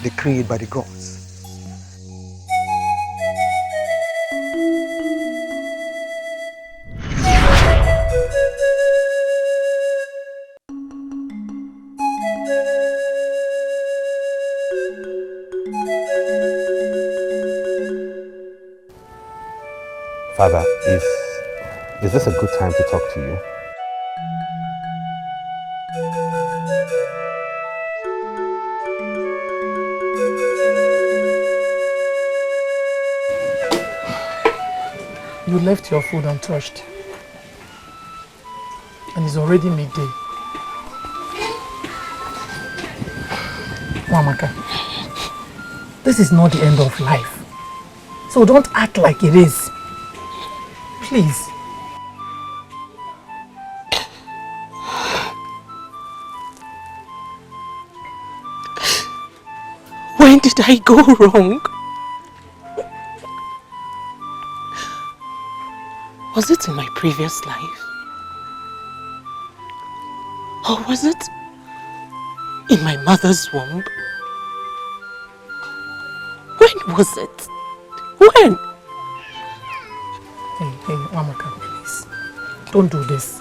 decreed by the gods. Father, is this a good time to talk to you? You left your food untouched. And it's already midday. Wamaka, this is not the end of life. So don't act like it is. Please. When did I go wrong? Was it in my previous life? Or was it in my mother's womb? When was it? When? Hey, Wamaka, please. Don't do this.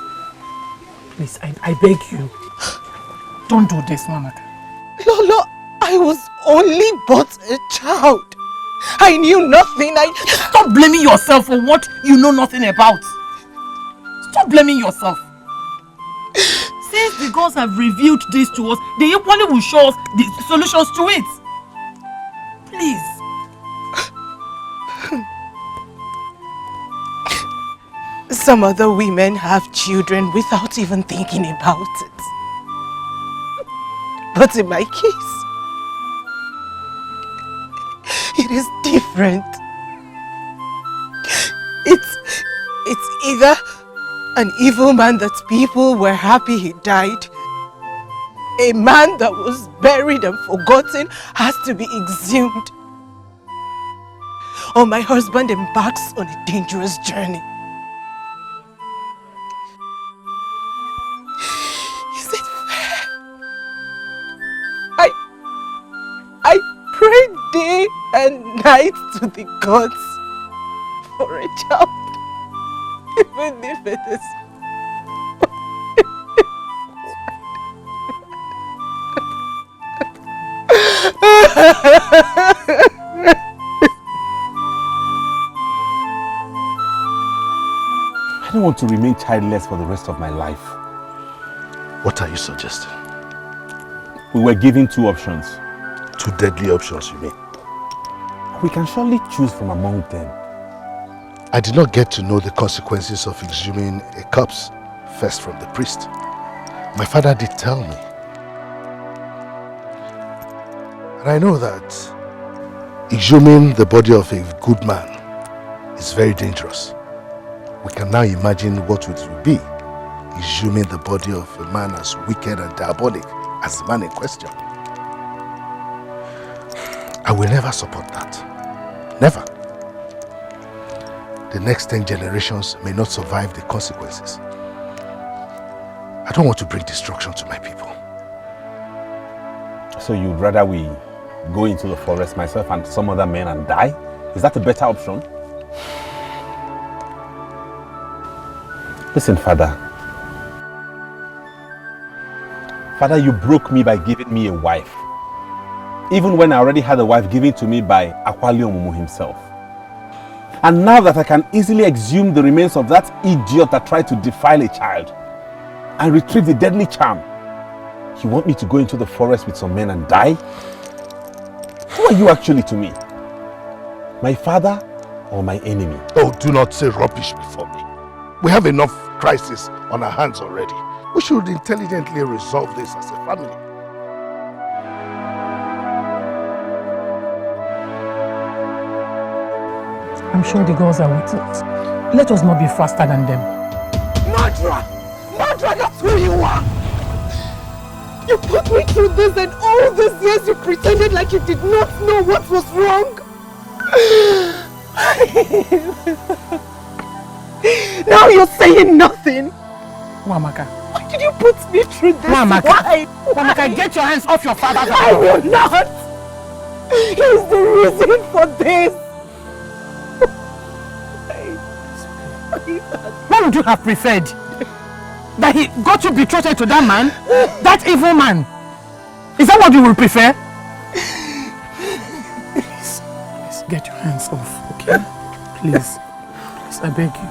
Please, I beg you. Don't do this, Wamaka. Lolo, I was only but a child. I knew nothing. Stop blaming yourself for what you know nothing about. Stop blaming yourself. Since the gods have revealed this to us, they equally will show us the solutions to it. Please. Some other women have children without even thinking about it. But in my case, it is different. It's either an evil man that people were happy he died, a man that was buried and forgotten has to be exhumed, or my husband embarks on a dangerous journey. Is it fair? I pray day and night to the gods for a child, even if it is I don't want to remain childless for the rest of my life. What are you suggesting? We were given 2 options. 2 deadly options, you mean? We can surely choose from among them. I did not get to know the consequences of exhuming a corpse first from the priest. My father did tell me. And I know that exhuming the body of a good man is very dangerous. We can now imagine what it would be, exhuming the body of a man as wicked and diabolic as the man in question. I will never support that. Never. the next 10 generations may not survive the consequences. I don't want to bring destruction to my people. So you'd rather we go into the forest, myself and some other men, and die? Is that a better option? Listen, Father. Father, you broke me by giving me a wife. Even when I already had a wife given to me by Omumu himself. And now that I can easily exhume the remains of that idiot that tried to defile a child and retrieve the deadly charm, you want me to go into the forest with some men and die? Who are you actually to me? My father or my enemy? Oh, do not say rubbish before me. We have enough crisis on our hands already. We should intelligently resolve this as a family. I'm sure the girls are with us. Let us not be faster than them. Madra! Madra, that's who you are! You put me through this, and all these years you pretended like you did not know what was wrong. Now you're saying nothing. Wamaka. Why did you put me through this? Wamaka. Why? Wamaka, get your hands off your father's I will not. He's the reason for this. What would you have preferred? That he got you betrothed to that man? That evil man? Is that what you would prefer? Please get your hands off, okay? Please, I beg you.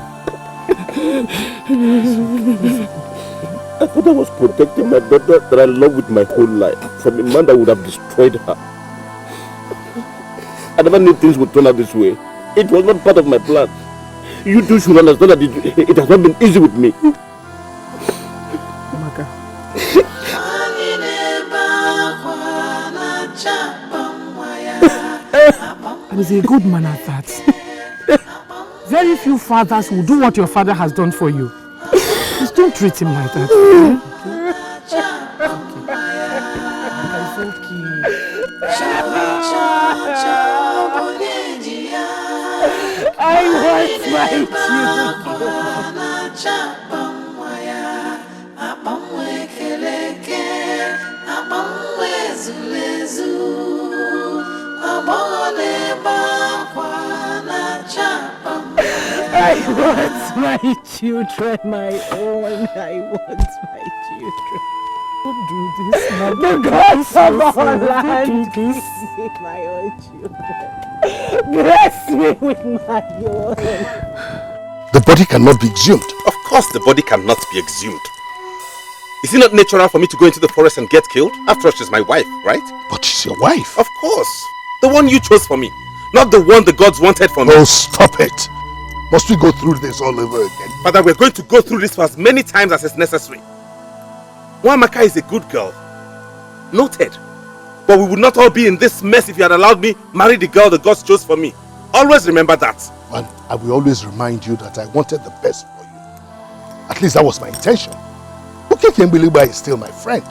I thought I was protecting my daughter that I love with my whole life from a man that would have destroyed her. I never knew things would turn out this way. It was not part of my plan. You two should understand that it has not been easy with me. He's a good man at that. Very few fathers will do what your father has done for you. Just don't treat him like that. I want my I want my children, my own. I want my children. Don't do this now. The gods of our land, Don't do give me my own children. Bless me with my own. The body cannot be exhumed. Of course the body cannot be exhumed. Is it not natural for me to go into the forest and get killed? After all, she's my wife, right? But she's your wife. Of course. The one you chose for me. Not the one the gods wanted for me. Oh, stop it. Must we go through this all over again? Father, we're going to go through this for as many times as is necessary. Wamaka is a good girl. Noted. But we would not all be in this mess if you had allowed me marry the girl the gods chose for me. Always remember that. And I will always remind you that I wanted the best for you. At least that was my intention. Ukekembeliba is still my friend.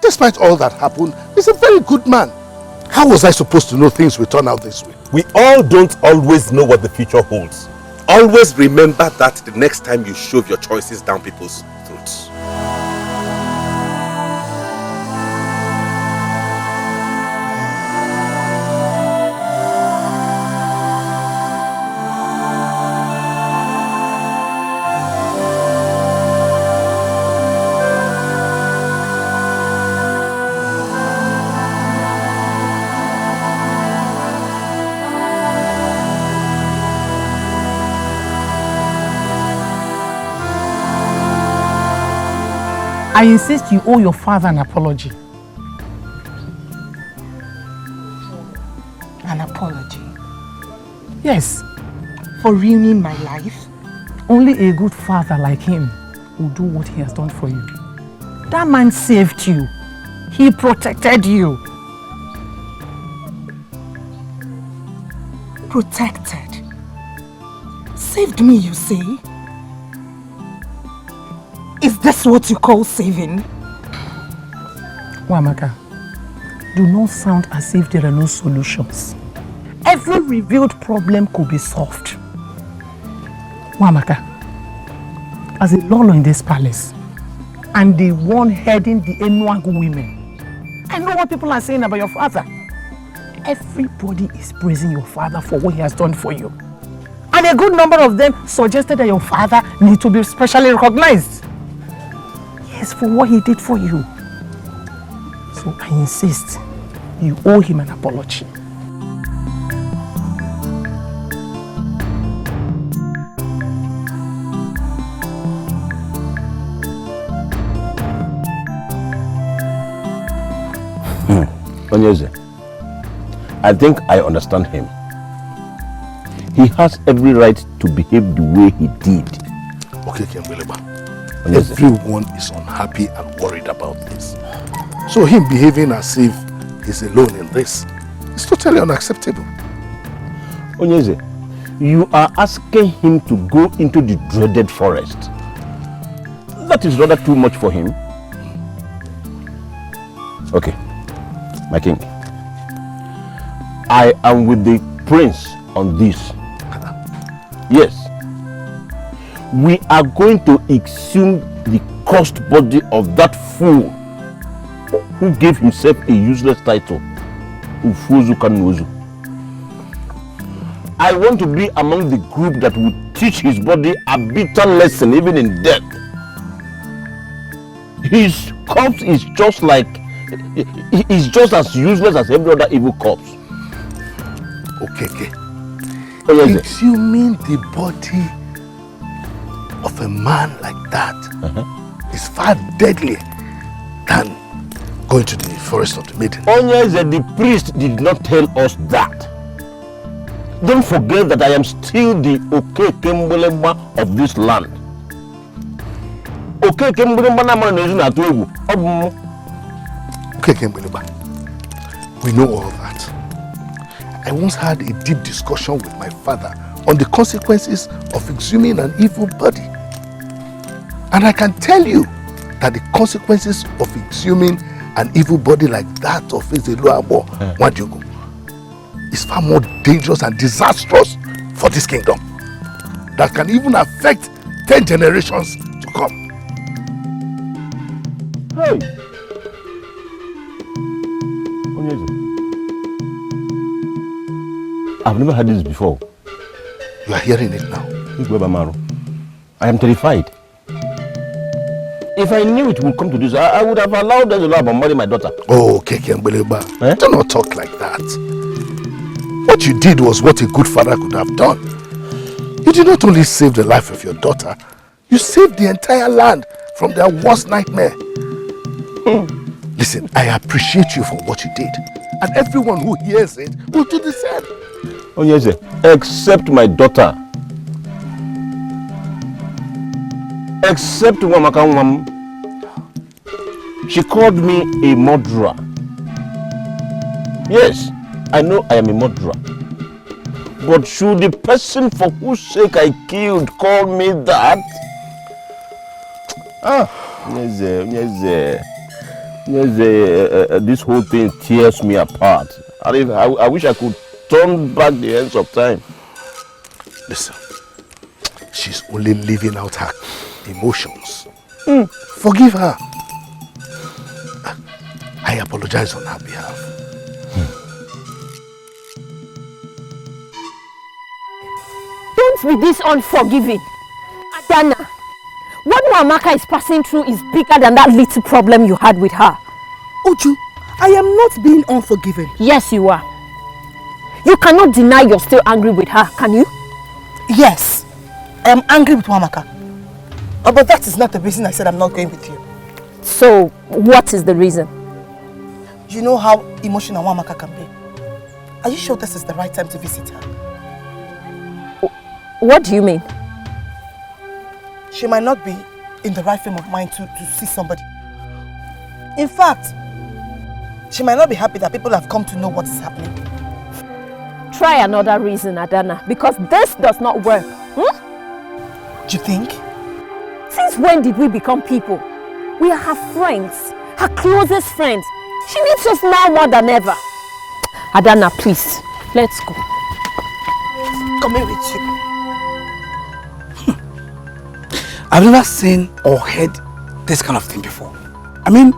Despite all that happened, he's a very good man. How was I supposed to know things would turn out this way? We all don't always know what the future holds. Always remember that the next time you shove your choices down people's throats. I insist you owe your father an apology. An apology? Yes. For ruining my life? Only a good father like him will do what he has done for you. That man saved you. He protected you. Protected? Saved me, you say? Is this what you call saving? Wamaka, do not sound as if there are no solutions. Every revealed problem could be solved. Wamaka, as a lolo in this palace, and the one heading the Enuagu women, I know what people are saying about your father. Everybody is praising your father for what he has done for you. And a good number of them suggested that your father needs to be specially recognized. Yes, for what he did for you. So I insist, you owe him an apology. Onyeze, I think I understand him. He has every right to behave the way he did. Okay, Kembeleba. Everyone is unhappy and worried about this. So him behaving as if he's alone in this is totally unacceptable. Onyeze, you are asking him to go into the dreaded forest. That is rather too much for him. Okay, my king. I am with the prince on this. Yes. We are going to exhume the cursed body of that fool who gave himself a useless title, Ufuzu Kanuzu. I want to be among the group that will teach his body a bitter lesson even in death. His corpse is just as useless as every other evil corpse. Okay. Exhuming the body of a man like that is far deadlier than going to the forest of the maiden. Onyeze, the priest did not tell us that. Don't forget that I am still the Okekembelemba of this land. Okekembelemba na mara nezu na atu egwu. Okekembelemba, we know all that. I once had a deep discussion with my father on the consequences of exhuming an evil body. And I can tell you that the consequences of exhuming an evil body like that of Ezeluabo Nwajugo is far more dangerous and disastrous for this kingdom that can even affect 10 generations to come. Hey! Onyeze, I've never heard this before. You are hearing it now. I am terrified. If I knew it would come to this, I would have allowed them to marry my daughter. Oh, Kekembeleba. Do not talk like that. What you did was what a good father could have done. You did not only save the life of your daughter, you saved the entire land from their worst nightmare. Listen, I appreciate you for what you did. And everyone who hears it will do the same. Onyeze, except my daughter. Except Wamaka. She called me a murderer. Yes, I know I am a murderer. But should the person for whose sake I killed call me that? This whole thing tears me apart. I wish I could turn back the hands of time. Listen, she's only living out her emotions. Forgive her. I apologize on her behalf. Don't be this unforgiving. Adana, what Wamaka is passing through is bigger than that little problem you had with her. Uju, I am not being unforgiving. Yes, you are. You cannot deny you're still angry with her, can you? Yes, I am angry with Wamaka. But that is not the reason I said I'm not going with you. So, what is the reason? You know how emotional Wamaka can be. Are you sure this is the right time to visit her? What do you mean? She might not be in the right frame of mind to see somebody. In fact, she might not be happy that people have come to know what is happening. Try another reason, Adana, because this does not work. Do you think? Since when did we become people? We are her friends, her closest friends. She needs us now more than ever. Adana, please, let's go. Coming with you. I've never seen or heard this kind of thing before. I mean,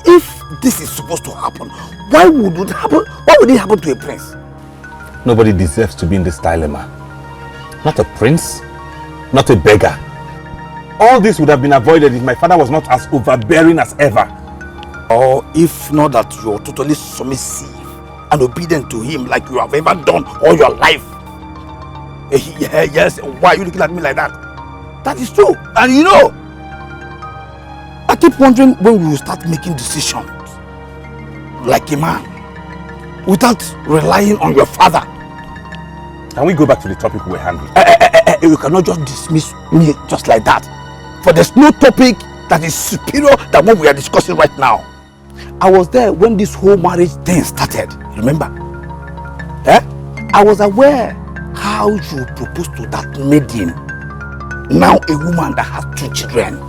if this is supposed to happen, why would it happen? Why would it happen to a prince? Nobody deserves to be in this dilemma. Not a prince, not a beggar. All this would have been avoided if my father was not as overbearing as ever. Or if not that you're totally submissive and obedient to him like you have ever done all your life. Yes, why are you looking at me like that? That is true. And you know, I keep wondering when we will start making decisions like a man without relying on your father. Can we go back to the topic we were handling? You cannot just dismiss me just like that. For there's no topic that is superior than what we are discussing right now. I was there when this whole marriage thing started, remember? I was aware how you proposed to that maiden, now a woman that has 2 children.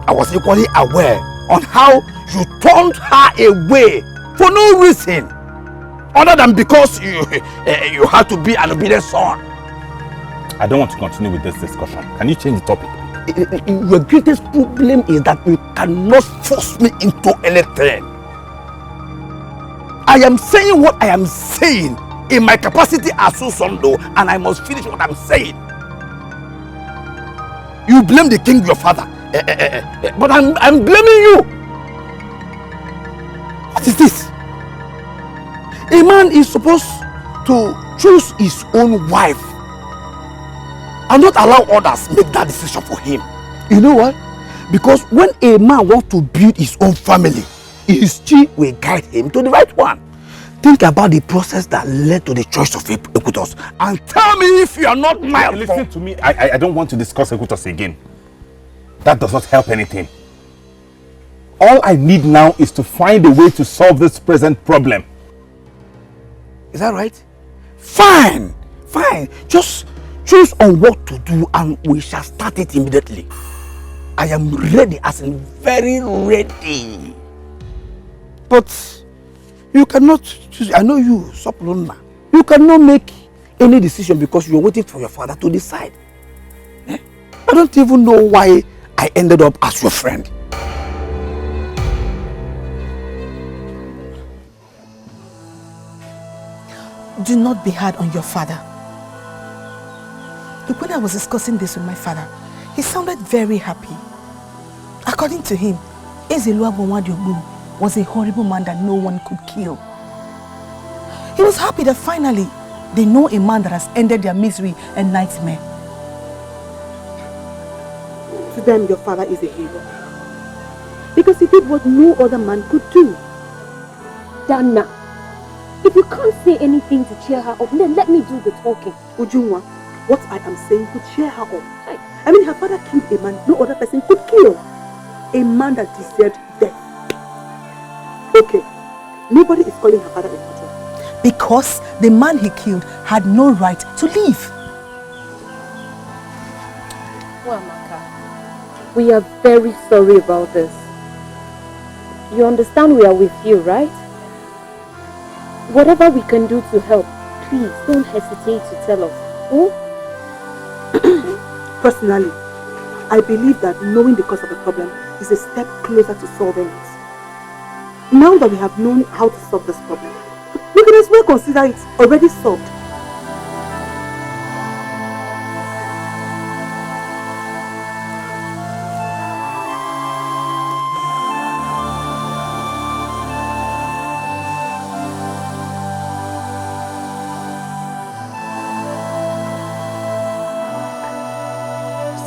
I was equally aware on how you turned her away for no reason other than because you had to be an obedient son. I don't want to continue with this discussion. Can you change the topic? Your greatest problem is that you cannot force me into anything. I am saying what I am saying in my capacity as Susondo, and I must finish what I'm saying. You blame the king, your father, but I'm blaming you. What is this? A man is supposed to choose his own wife and not allow others make that decision for him. You know what? Because when a man wants to build his own family, his chi will guide him to the right one. Think about the process that led to the choice of Equitos and tell me if you are not mild. Listen to me. I don't want to discuss Equitos again. That does not help anything. All I need now is to find a way to solve this present problem. Is that right? Fine. Just choose on what to do and we shall start it immediately. I am ready, as in very ready. But you cannot choose. I know you, Sopurunna. You cannot make any decision because you are waiting for your father to decide. I don't even know why I ended up as your friend. Do not be hard on your father. Look, when I was discussing this with my father, he sounded very happy. According to him, Ugezu was a horrible man that no one could kill. He was happy that finally they know a man that has ended their misery and nightmare. To them, your father is a hero. Because he did what no other man could do. Dana, if you can't say anything to cheer her up, then let me do the talking. Ujunwa, what I am saying could cheer her up. I mean, her father killed a man no other person could kill. A man that deserved death. Okay, nobody is calling her father a murderer. Because the man he killed had no right to live. Well, Amaka, we are very sorry about this. You understand we are with you, right? Whatever we can do to help, please don't hesitate to tell us. Oh? Personally, I believe that knowing the cause of the problem is a step closer to solving it. Now that we have known how to solve this problem, we can as well consider it already solved.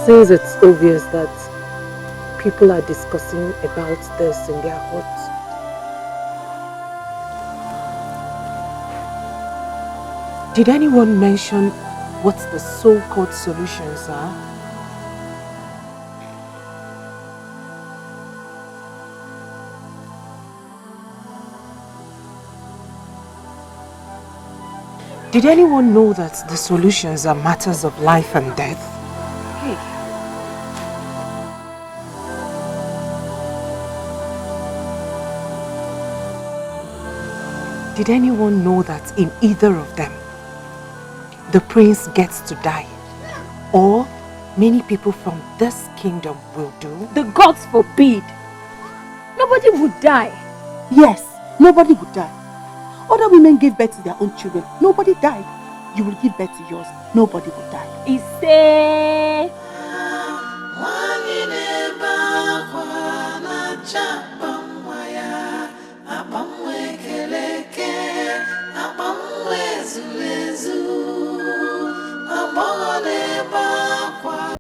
Since it's obvious that people are discussing about this in their hearts, did anyone mention what the so-called solutions are? Did anyone know that the solutions are matters of life and death? Did anyone know that in either of them, the prince gets to die or many people from this kingdom will do? The gods forbid. Nobody would die. Yes, nobody would die. Other women gave birth to their own children. Nobody died. You will give birth to yours. Nobody will die. One in a